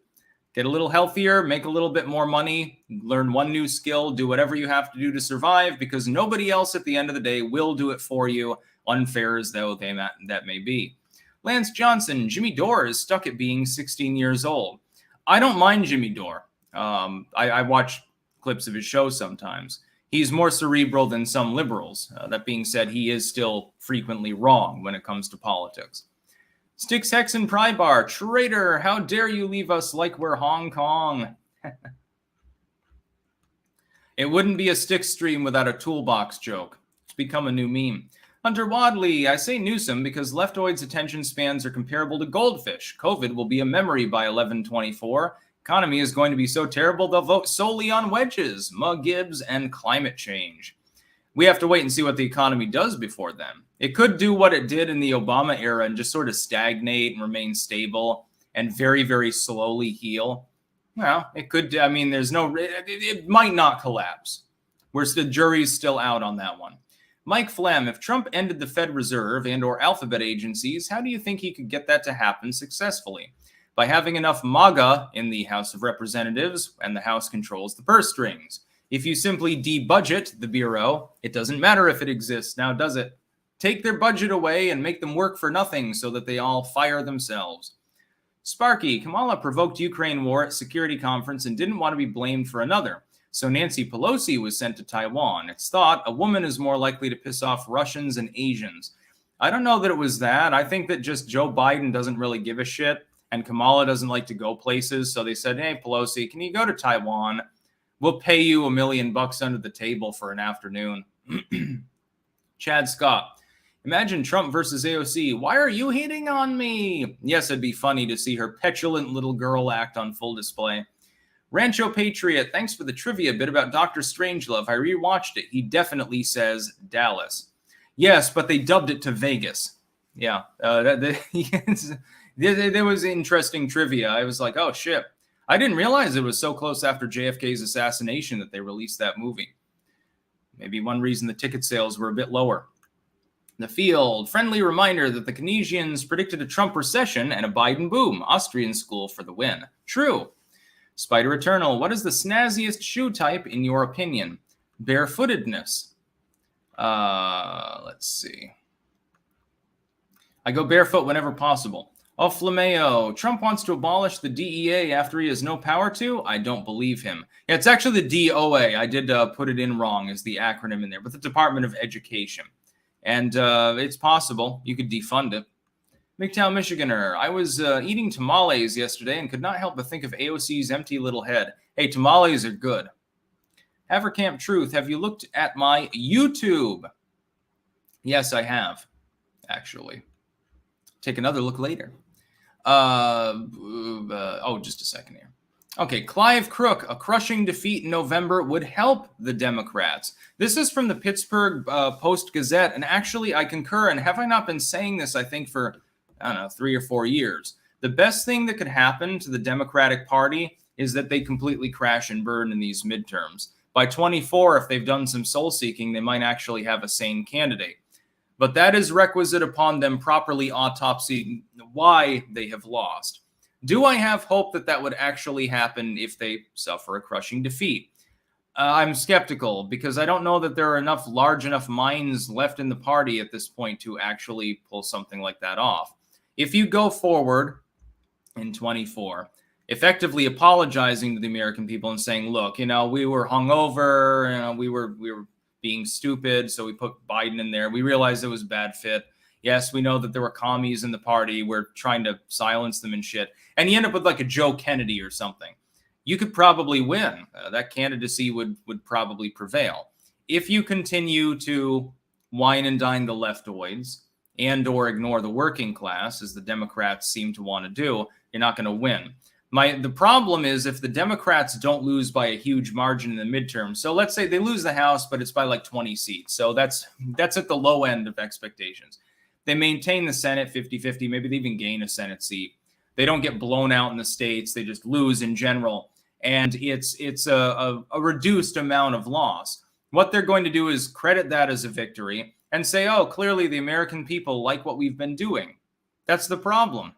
Get a little healthier, make a little bit more money, learn one new skill, do whatever you have to do to survive, because nobody else at the end of the day will do it for you, unfair as though that may be. Lance Johnson, Jimmy Dore is stuck at being 16 years old. I don't mind Jimmy Dore. I watch clips of his show sometimes. He's more cerebral than some liberals. That being said, he is still frequently wrong when it comes to politics. Styx Hexen Prybar, traitor, how dare you leave us like we're Hong Kong? It wouldn't be a Styx stream without a toolbox joke. It's become a new meme. Hunter Wadley, I say Newsom because leftoids' attention spans are comparable to goldfish. COVID will be a memory by 11/24. Economy is going to be so terrible they'll vote solely on wedges, Mug Gibbs, and climate change. We have to wait and see what the economy does before then. It could do what it did in the Obama era and just sort of stagnate and remain stable and very, very slowly heal. Well, it could. I mean, it might not collapse. The jury's still out on that one. Mike Flem, if Trump ended the Fed Reserve and or alphabet agencies, how do you think he could get that to happen successfully? By having enough MAGA in the House of Representatives, and the House controls the purse strings. If you simply debudget the Bureau, it doesn't matter if it exists now, does it? Take their budget away and make them work for nothing so that they all fire themselves. Sparky, Kamala provoked Ukraine war at Security Conference and didn't want to be blamed for another. So Nancy Pelosi was sent to Taiwan. It's thought a woman is more likely to piss off Russians and Asians. I don't know that it was that. I think that just Joe Biden doesn't really give a shit, and Kamala doesn't like to go places. So they said, hey, Pelosi, can you go to Taiwan? We'll pay you $1 million under the table for an afternoon. Chad Scott, imagine Trump versus AOC. Why are you hitting on me? Yes, it'd be funny to see her petulant little girl act on full display. Rancho Patriot, thanks for the trivia bit about Dr. Strangelove. I rewatched it. He definitely says Dallas. Yes, but they dubbed it to Vegas. Yeah, there was interesting trivia. I was like, oh, shit. I didn't realize it was so close after JFK's assassination that they released that movie. Maybe one reason the ticket sales were a bit lower. The Field, friendly reminder that the Keynesians predicted a Trump recession and a Biden boom. Austrian school for the win. True. Spider Eternal, what is the snazziest shoe type in your opinion? Barefootedness. Let's see. I go barefoot whenever possible. Oh, Flameo, Trump wants to abolish the DEA after he has no power to? I don't believe him. Yeah, it's actually the DOA. I did put it in wrong as the acronym in there, but the Department of Education. And it's possible. You could defund it. MGTOW Michiganer, I was eating tamales yesterday and could not help but think of AOC's empty little head. Hey, tamales are good. Havercamp Truth, have you looked at my YouTube? Yes, I have, actually. Take another look later. Just a second here. Okay, Clive Crook, a crushing defeat in November would help the Democrats. This is from the Pittsburgh Post-Gazette, and actually I concur, and have I not been saying this, I think, for, 3 or 4 years. The best thing that could happen to the Democratic Party is that they completely crash and burn in these midterms. By 24, if they've done some soul-seeking, they might actually have a sane candidate. But that is requisite upon them properly autopsying why they have lost. Do I have hope that that would actually happen if they suffer a crushing defeat? I'm skeptical because I don't know that there are large enough minds left in the party at this point to actually pull something like that off. If you go forward in 24, effectively apologizing to the American people and saying, look, we were hungover, we were being stupid, so we put Biden in there. We realized it was a bad fit. Yes, we know that there were commies in the party. We're trying to silence them and shit. And you end up with like a Joe Kennedy or something. You could probably win. That candidacy would probably prevail. If you continue to wine and dine the leftoids and or ignore the working class, as the Democrats seem to want to do, you're not going to win. The problem is if the Democrats don't lose by a huge margin in the midterm. So let's say they lose the House, but it's by like 20 seats. So that's at the low end of expectations. They maintain the Senate 50-50. Maybe they even gain a Senate seat. They don't get blown out in the states. They just lose in general. And it's a reduced amount of loss. What they're going to do is credit that as a victory and say, oh, clearly the American people like what we've been doing. That's the problem.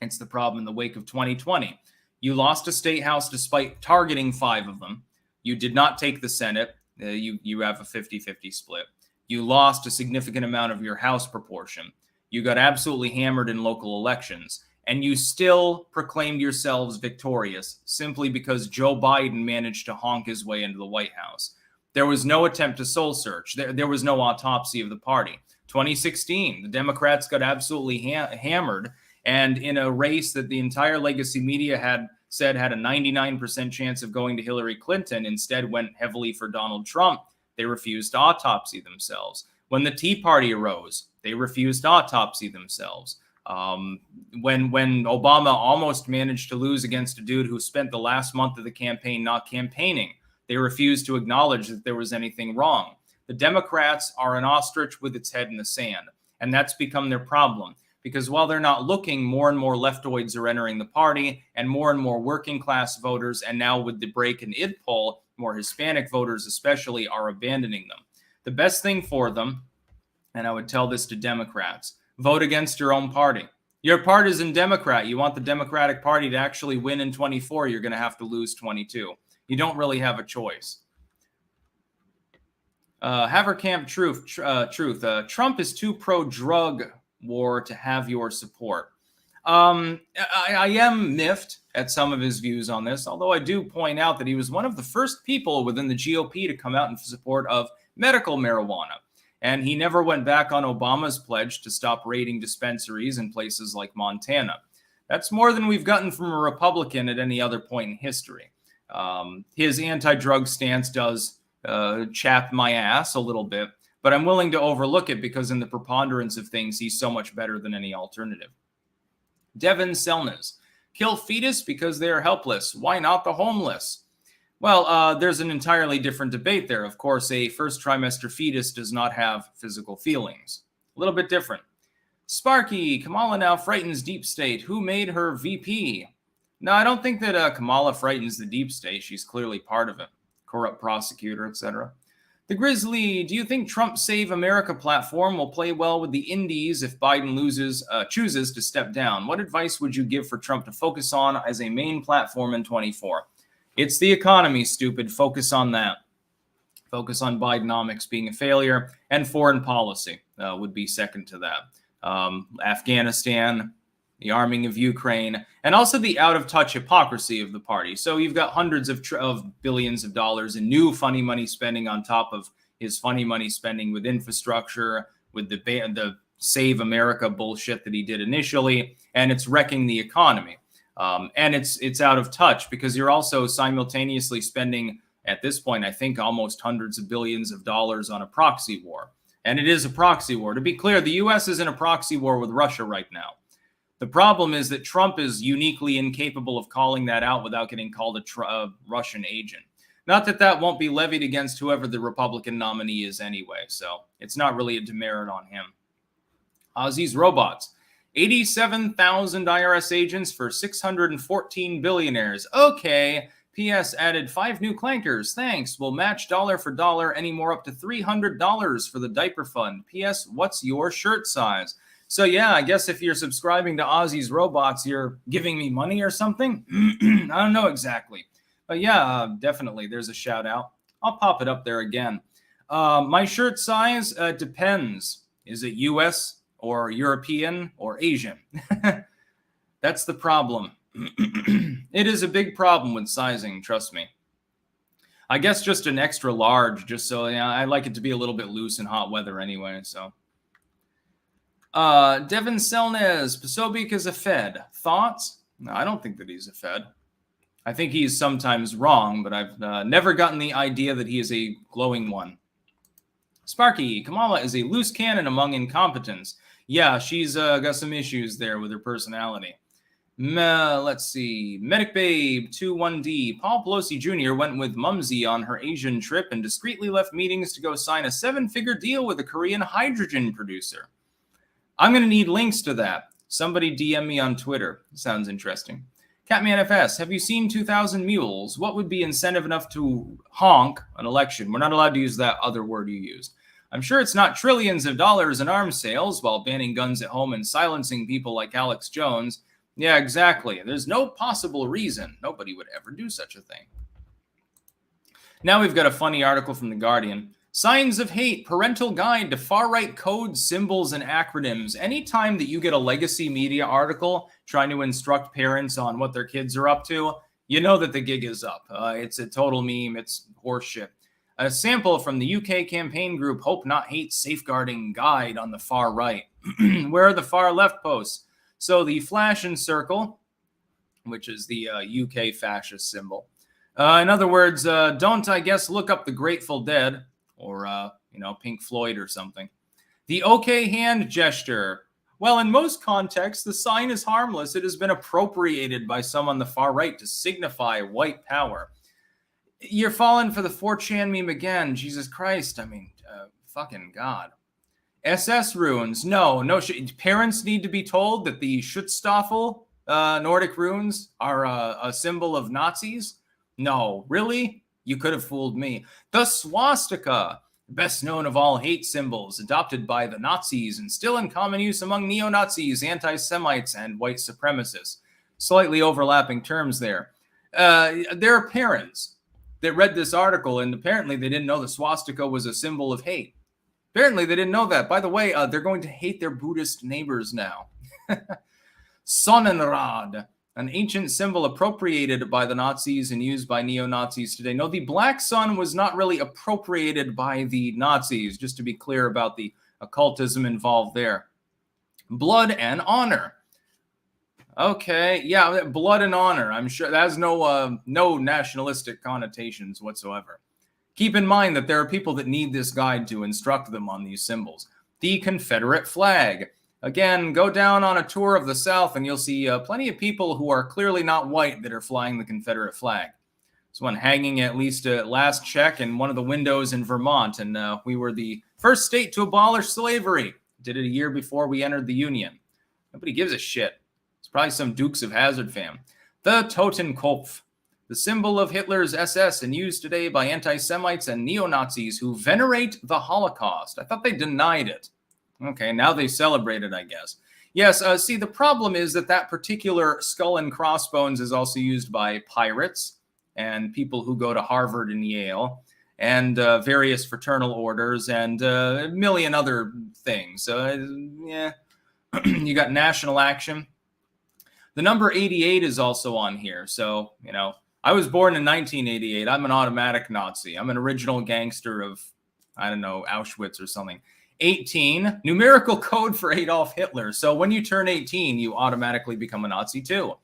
It's the problem in the wake of 2020. You lost a state house despite targeting 5 of them. You did not take the Senate. You have a 50-50 split. You lost a significant amount of your House proportion. You got absolutely hammered in local elections, and you still proclaimed yourselves victorious simply because Joe Biden managed to honk his way into the White House. There was no attempt to soul search. There was no autopsy of the party. 2016, the Democrats got absolutely hammered, and in a race that the entire legacy media had said had a 99% chance of going to Hillary Clinton, instead went heavily for Donald Trump. They refused to autopsy themselves. When the Tea Party arose, they refused to autopsy themselves. When Obama almost managed to lose against a dude who spent the last month of the campaign not campaigning, they refused to acknowledge that there was anything wrong. The Democrats are an ostrich with its head in the sand, and that's become their problem. Because while they're not looking, more and more leftoids are entering the party, and more working class voters, and now with the break in ID poll, more Hispanic voters especially, are abandoning them. The best thing for them, and I would tell this to Democrats, vote against your own party. You're a partisan Democrat. You want the Democratic Party to actually win in 24, you're going to have to lose 22. You don't really have a choice. Haverkamp Truth. Trump is too pro-drug war to have your support. I am miffed at some of his views on this, although I do point out that he was one of the first people within the GOP to come out in support of medical marijuana. And he never went back on Obama's pledge to stop raiding dispensaries in places like Montana. That's more than we've gotten from a Republican at any other point in history. His anti-drug stance does chap my ass a little bit, but I'm willing to overlook it because in the preponderance of things, he's so much better than any alternative. Devin Selnas. Kill fetus because they are helpless. Why not the homeless? Well, there's an entirely different debate there. Of course, a first trimester fetus does not have physical feelings. A little bit different. Sparky. Kamala now frightens deep state. Who made her VP? No, I don't think that Kamala frightens the deep state. She's clearly part of it. Corrupt prosecutor, etc. The Grizzly, do you think Trump's Save America platform will play well with the indies if Biden chooses to step down? What advice would you give for Trump to focus on as a main platform in 24? It's the economy, stupid. Focus on that. Focus on Bidenomics being a failure, and foreign policy would be second to that. Afghanistan, the arming of Ukraine, and also the out-of-touch hypocrisy of the party. So you've got hundreds of billions of dollars in new funny money spending on top of his funny money spending with infrastructure, with the Save America bullshit that he did initially, and it's wrecking the economy. And it's out of touch because you're also simultaneously spending, at this point, I think almost hundreds of billions of dollars on a proxy war. And it is a proxy war. To be clear, the U.S. is in a proxy war with Russia right now. The problem is that Trump is uniquely incapable of calling that out without getting called a Russian agent. Not that that won't be levied against whoever the Republican nominee is anyway, so it's not really a demerit on him. Ozzy's Robots. 87,000 IRS agents for 614 billionaires. Okay. P.S. added 5 new clankers. Thanks. We'll match dollar for dollar, any more up to $300 for the diaper fund. P.S. What's your shirt size? So yeah, I guess if you're subscribing to Ozzy's Robots, you're giving me money or something? I don't know exactly. But yeah, definitely, there's a shout out. I'll pop it up there again. My shirt size depends. Is it US or European or Asian? That's the problem. It is a big problem with sizing, trust me. I guess just an extra large, just so I like it to be a little bit loose in hot weather anyway, so. Devin Selnez, Posobiec is a Fed. Thoughts? No, I don't think that he's a Fed. I think he's sometimes wrong, but I've never gotten the idea that he is a glowing one. Sparky, Kamala is a loose cannon among incompetents. Yeah, she's got some issues there with her personality. Let's see. Medic Babe 21D. Paul Pelosi Jr. went with Mumsy on her Asian trip and discreetly left meetings to go sign a 7-figure deal with a Korean hydrogen producer. I'm going to need links to that. Somebody DM me on Twitter. Sounds interesting. Catman FS, have you seen 2,000 Mules? What would be incentive enough to honk an election? We're not allowed to use that other word you used. I'm sure it's not trillions of dollars in arms sales while banning guns at home and silencing people like Alex Jones. Yeah, exactly. There's no possible reason nobody would ever do such a thing. Now we've got a funny article from The Guardian. Signs of hate, parental guide to far-right codes, symbols, and acronyms. Anytime that you get a legacy media article trying to instruct parents on what their kids are up to, you know that the gig is up. It's a total meme. It's horseshit. A sample from the UK campaign group Hope Not Hate Safeguarding Guide on the far right. Where are the far left posts? So the flash and circle, which is the UK fascist symbol. In other words, don't, I guess, look up the Grateful Dead or, Pink Floyd or something. The OK hand gesture. Well, in most contexts, the sign is harmless. It has been appropriated by some on the far right to signify white power. You're falling for the 4chan meme again. Jesus Christ. I mean, fucking God. SS runes. No. Parents need to be told that the Schutzstaffel Nordic runes are a symbol of Nazis. No. Really? You could have fooled me. The swastika. Best known of all hate symbols, adopted by the Nazis and still in common use among neo-Nazis, anti-Semites, and white supremacists. Slightly overlapping terms there. There are parents that read this article, and apparently they didn't know the swastika was a symbol of hate. Apparently they didn't know that. By the way, they're going to hate their Buddhist neighbors now. Sonnenrad, an ancient symbol appropriated by the Nazis and used by neo-Nazis today. No, the black sun was not really appropriated by the Nazis, just to be clear about the occultism involved there. Blood and honor. Okay, yeah, blood and honor. I'm sure that has no nationalistic connotations whatsoever. Keep in mind that there are people that need this guide to instruct them on these symbols. The Confederate flag. Again, go down on a tour of the South and you'll see plenty of people who are clearly not white that are flying the Confederate flag. There's one hanging at least at last check in one of the windows in Vermont, and we were the first state to abolish slavery. Did it a year before we entered the Union. Nobody gives a shit. It's probably some Dukes of Hazzard fam. The Totenkopf, the symbol of Hitler's SS and used today by anti-Semites and neo-Nazis who venerate the Holocaust. I thought they denied it. Okay, now they celebrate it, I guess. Yes, see, the problem is that particular skull and crossbones is also used by pirates and people who go to Harvard and Yale and various fraternal orders and a million other things. Yeah, you got National Action. The number 88 is also on here. So, I was born in 1988. I'm an automatic Nazi. I'm an original gangster of, I don't know, Auschwitz or something. 18, numerical code for Adolf Hitler. So when you turn 18, you automatically become a Nazi too.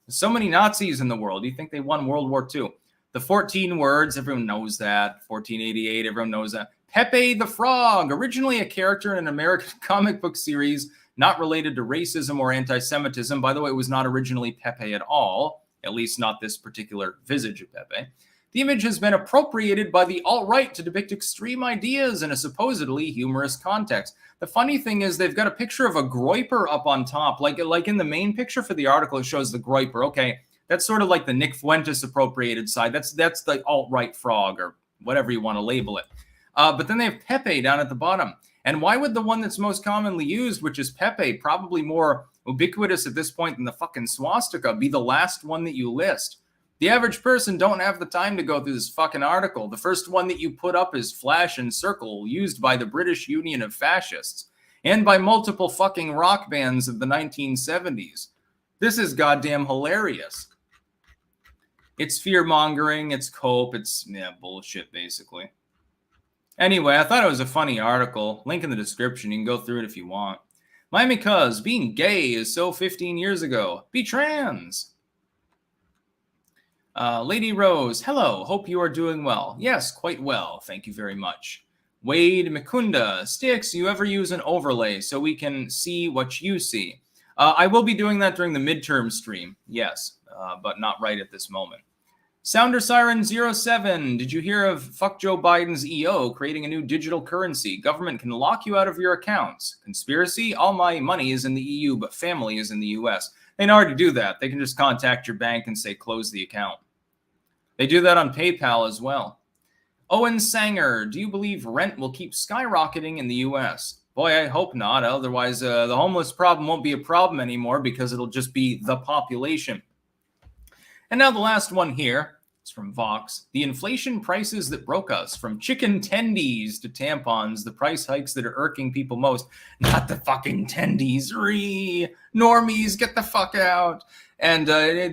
There's so many Nazis in the world. You think they won World War II? The 14 words, everyone knows that. 1488, everyone knows that. Pepe the Frog, originally a character in an American comic book series not related to racism or anti-Semitism. By the way, it was not originally Pepe at all, at least not this particular visage of Pepe. The image has been appropriated by the alt-right to depict extreme ideas in a supposedly humorous context. The funny thing is they've got a picture of a groiper up on top. Like in the main picture for the article, it shows the groiper. Okay, that's sort of like the Nick Fuentes appropriated side. That's the alt-right frog or whatever you want to label it. But then they have Pepe down at the bottom. And why would the one that's most commonly used, which is Pepe, probably more ubiquitous at this point than the fucking swastika, be the last one that you list? The average person don't have the time to go through this fucking article. The first one that you put up is Flash and Circle, used by the British Union of Fascists and by multiple fucking rock bands of the 1970s. This is goddamn hilarious. It's fear-mongering, it's cope, it's bullshit, basically. Anyway, I thought it was a funny article. Link in the description. You can go through it if you want. Miami Cuz, being gay is so 15 years ago. Be trans. Lady Rose, hello. Hope you are doing well. Yes, quite well. Thank you very much. Wade Mikunda, Sticks, you ever use an overlay so we can see what you see? I will be doing that during the midterm stream. Yes, but not right at this moment. Sounder Siren 07, did you hear of fuck Joe Biden's EO creating a new digital currency? Government can lock you out of your accounts. Conspiracy? All my money is in the EU, but family is in the US. They can already do that. They can just contact your bank and say, close the account. They do that on PayPal as well. Owen Sanger, do you believe rent will keep skyrocketing in the US? Boy, I hope not. Otherwise, the homeless problem won't be a problem anymore because it'll just be the population. And now the last one here. It's from Vox. The inflation prices that broke us, from chicken tendies to tampons, the price hikes that are irking people most. Not the fucking tendies. Normies, get the fuck out. And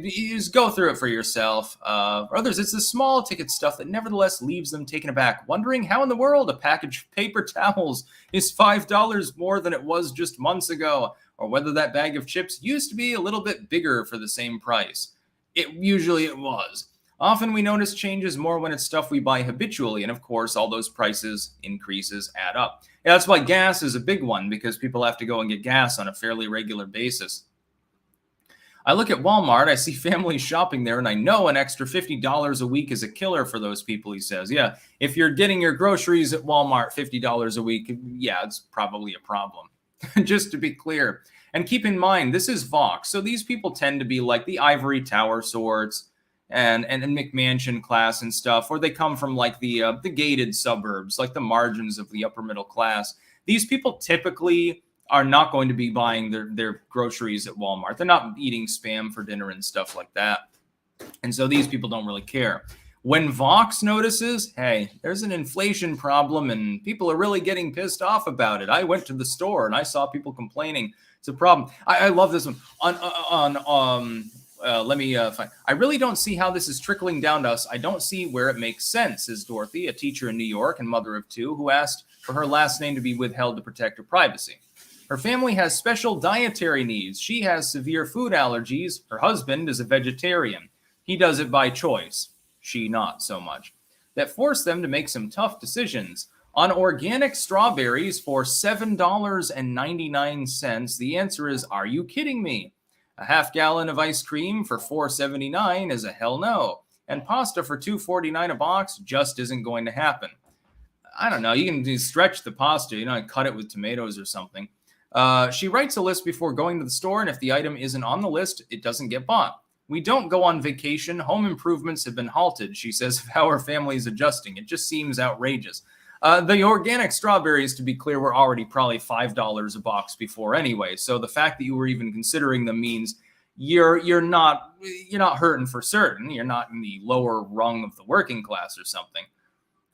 you just go through it for yourself. For others, it's the small ticket stuff that nevertheless leaves them taken aback, wondering how in the world a package of paper towels is $5 more than it was just months ago, or whether that bag of chips used to be a little bit bigger for the same price. Usually it was. Often we notice changes more when it's stuff we buy habitually, and of course, all those prices increases add up. Yeah, that's why gas is a big one, because people have to go and get gas on a fairly regular basis. I look at Walmart, I see families shopping there, and I know an extra $50 a week is a killer for those people, he says. Yeah, if you're getting your groceries at Walmart $50 a week, yeah, it's probably a problem. Just to be clear. And keep in mind, this is Vox, so these people tend to be like the ivory tower sorts, and McMansion class and stuff, or they come from like the gated suburbs, like the margins of the upper middle class. These people typically are not going to be buying their groceries at Walmart. They're not eating Spam for dinner and stuff like that. And so these people don't really care. When Vox notices, hey, there's an inflation problem and people are really getting pissed off about it. I went to the store and I saw people complaining. It's a problem. I love this one. Let me find. I really don't see how this is trickling down to us. I don't see where it makes sense, says Dorothy, a teacher in New York and mother of two, who asked for her last name to be withheld to protect her privacy. Her family has special dietary needs. She has severe food allergies. Her husband is a vegetarian. He does it by choice. She not so much. That forced them to make some tough decisions. On organic strawberries for $7.99, the answer is, are you kidding me? A half gallon of ice cream for $4.79 is a hell no. And pasta for $2.49 a box just isn't going to happen. I don't know. You can stretch the pasta, and cut it with tomatoes or something. She writes a list before going to the store, and if the item isn't on the list, it doesn't get bought. We don't go on vacation. Home improvements have been halted, she says, of how her family is adjusting. It just seems outrageous. The organic strawberries, to be clear, were already probably $5 a box before anyway. So the fact that you were even considering them means you're not hurting for certain. You're not in the lower rung of the working class or something.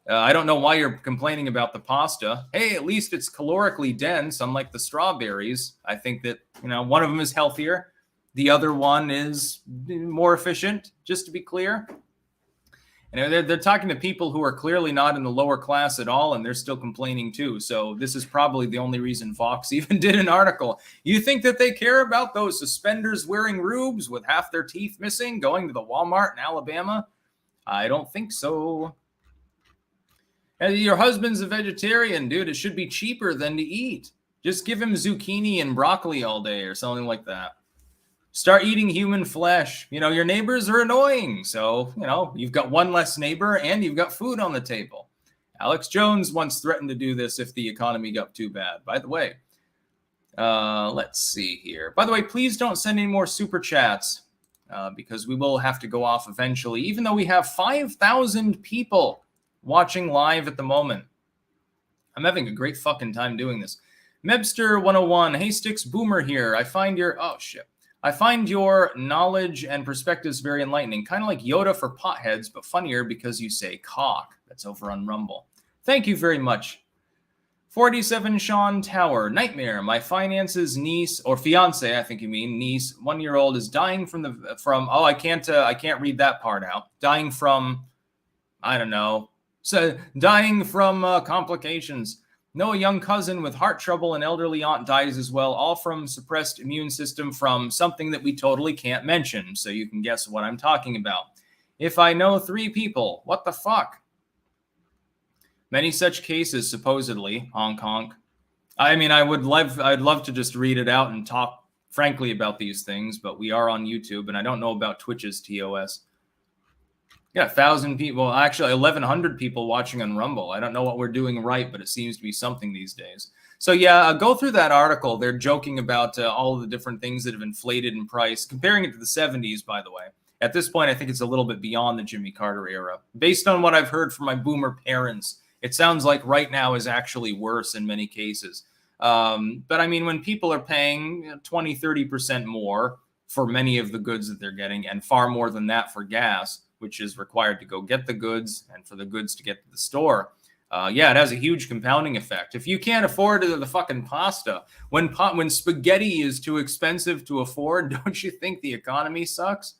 I don't know why you're complaining about the pasta. Hey, at least it's calorically dense, unlike the strawberries. I think that one of them is healthier, the other one is more efficient. Just to be clear. And they're talking to people who are clearly not in the lower class at all, and they're still complaining too. So this is probably the only reason Fox even did an article. You think that they care about those suspenders-wearing rubes with half their teeth missing going to the Walmart in Alabama? I don't think so. And your husband's a vegetarian, dude. It should be cheaper than to eat. Just give him zucchini and broccoli all day or something like that. Start eating human flesh. Your neighbors are annoying. So, you've got one less neighbor and you've got food on the table. Alex Jones once threatened to do this if the economy got too bad. By the way, let's see here. By the way, please don't send any more super chats because we will have to go off eventually, even though we have 5,000 people watching live at the moment. I'm having a great fucking time doing this. Mebster 101. Hey, Sticks Boomer here. I find your knowledge and perspectives very enlightening, kind of like Yoda for potheads, but funnier because you say cock. That's over on Rumble. Thank you very much. 47 Sean Tower. Nightmare. My finances niece, or fiance, I think you mean, niece, 1-year-old is dying I can't read that part out. Dying from, I don't know. So dying from complications. No, a young cousin with heart trouble and elderly aunt dies as well, all from suppressed immune system from something that we totally can't mention, so you can guess what I'm talking about. If I know 3 people, what the fuck? Many such cases, supposedly, honk honk. I mean, I'd love to just read it out and talk frankly about these things, but we are on YouTube, and I don't know about Twitch's TOS. Yeah, 1,000 people, actually 1,100 people watching on Rumble. I don't know what we're doing right, but it seems to be something these days. So yeah, go through that article. They're joking about all of the different things that have inflated in price, comparing it to the 70s, by the way. At this point, I think it's a little bit beyond the Jimmy Carter era. Based on what I've heard from my boomer parents, it sounds like right now is actually worse in many cases. But I mean, when people are paying 20, 30% more for many of the goods that they're getting, and far more than that for gas, which is required to go get the goods and for the goods to get to the store. Yeah, it has a huge compounding effect. If you can't afford the fucking pasta, when spaghetti is too expensive to afford, don't you think the economy sucks?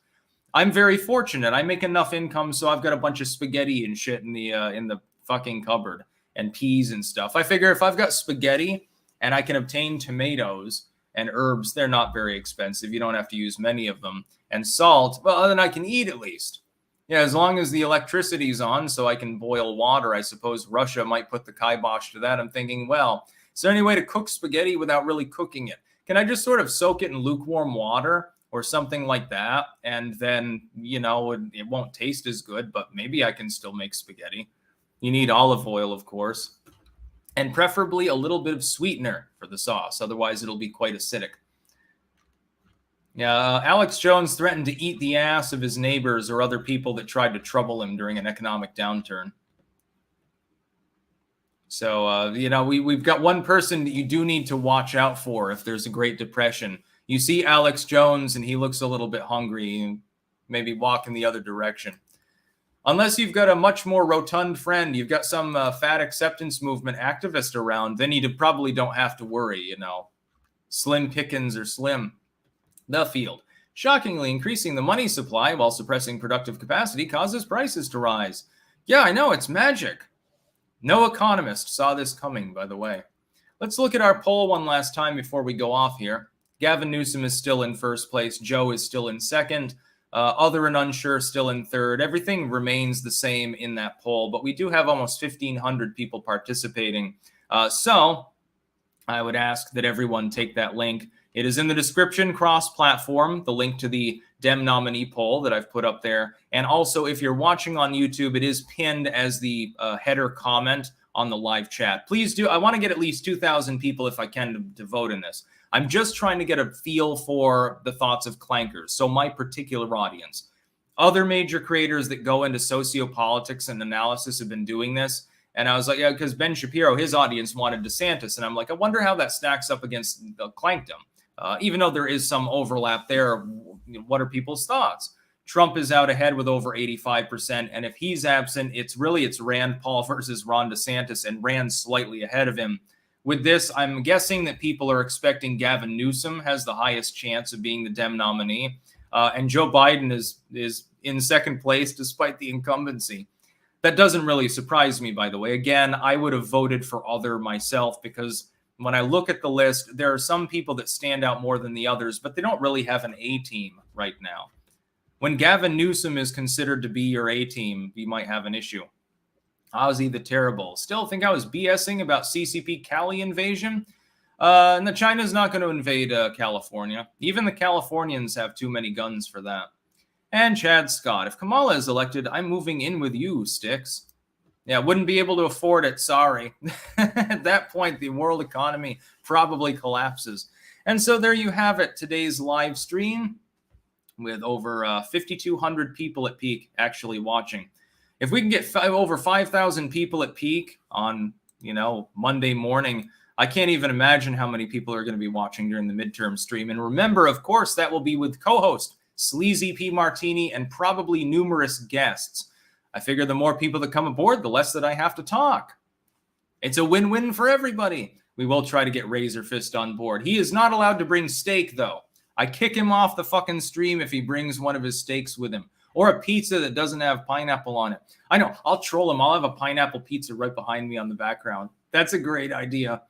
I'm very fortunate. I make enough income so I've got a bunch of spaghetti and shit in the fucking cupboard and peas and stuff. I figure if I've got spaghetti and I can obtain tomatoes and herbs, they're not very expensive. You don't have to use many of them. And salt, well, then I can eat at least. Yeah, as long as the electricity's on so I can boil water. I suppose Russia might put the kibosh to that. I'm thinking, well, is there any way to cook spaghetti without really cooking it? Can I just sort of soak it in lukewarm water or something like that? And then, you know, it won't taste as good, but maybe I can still make spaghetti. You need olive oil, of course, and preferably a little bit of sweetener for the sauce. Otherwise, it'll be quite acidic. Yeah, Alex Jones threatened to eat the ass of his neighbors or other people that tried to trouble him during an economic downturn. So, you know, we've got one person that you do need to watch out for if there's a Great Depression. You see Alex Jones and he looks a little bit hungry, maybe walk in the other direction. Unless you've got a much more rotund friend, you've got some fat acceptance movement activist around, then you probably don't have to worry, you know. Slim Pickens or Slim. The Field. Shockingly, increasing the money supply while suppressing productive capacity causes prices to rise. Yeah, I know, it's magic. No economist saw this coming, by the way. Let's look at our poll one last time before we go off here. Gavin Newsom is still in first place. Joe is still in second. Other and unsure still in third. Everything remains the same in that poll, but we do have almost 1,500 people participating. So I would ask that everyone take that link. It is in the description, cross-platform, the link to the Dem nominee poll that I've put up there. And also, if you're watching on YouTube, it is pinned as the header comment on the live chat. Please do. I want to get at least 2,000 people, if I can, to vote in this. I'm just trying to get a feel for the thoughts of clankers. So my particular audience. Other major creators that go into sociopolitics and analysis have been doing this. And I was like, yeah, because Ben Shapiro, his audience wanted DeSantis. And I'm like, I wonder how that stacks up against the clankdom. Even though there is some overlap there, what are people's thoughts? Trump is out ahead with over 85%. And if he's absent, it's Rand Paul versus Ron DeSantis, and Rand slightly ahead of him. With this, I'm guessing that people are expecting Gavin Newsom has the highest chance of being the Dem nominee. And Joe Biden is in second place despite the incumbency. That doesn't really surprise me, by the way. Again, I would have voted for other myself because when I look at the list, there are some people that stand out more than the others, but they don't really have an A-team right now. When Gavin Newsom is considered to be your A-team, you might have an issue. Ozzy the Terrible. Still think I was BSing about CCP Cali invasion? And the China's not going to invade California. Even the Californians have too many guns for that. And Chad Scott. If Kamala is elected, I'm moving in with you, Sticks. Yeah, wouldn't be able to afford it. Sorry. At that point, the world economy probably collapses. And so there you have it. Today's live stream with over 5,200 people at peak actually watching. If we can get over 5,000 people at peak on, Monday morning, I can't even imagine how many people are going to be watching during the midterm stream. And remember, of course, that will be with co-host Sleazy P. Martini and probably numerous guests. I figure the more people that come aboard, the less that I have to talk. It's a win-win for everybody. We will try to get Razor Fist on board. He is not allowed to bring steak, though. I kick him off the fucking stream if he brings one of his steaks with him. Or a pizza that doesn't have pineapple on it. I know, I'll troll him. I'll have a pineapple pizza right behind me on the background. That's a great idea.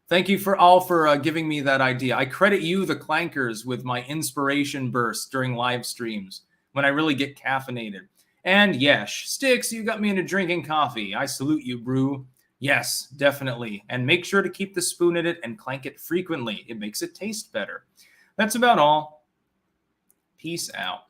Thank you for giving me that idea. I credit you, the clankers, with my inspiration bursts during live streams when I really get caffeinated. And yes, Sticks, you got me into drinking coffee. I salute you, brew. Yes, definitely. And make sure to keep the spoon in it and clank it frequently. It makes it taste better. That's about all. Peace out.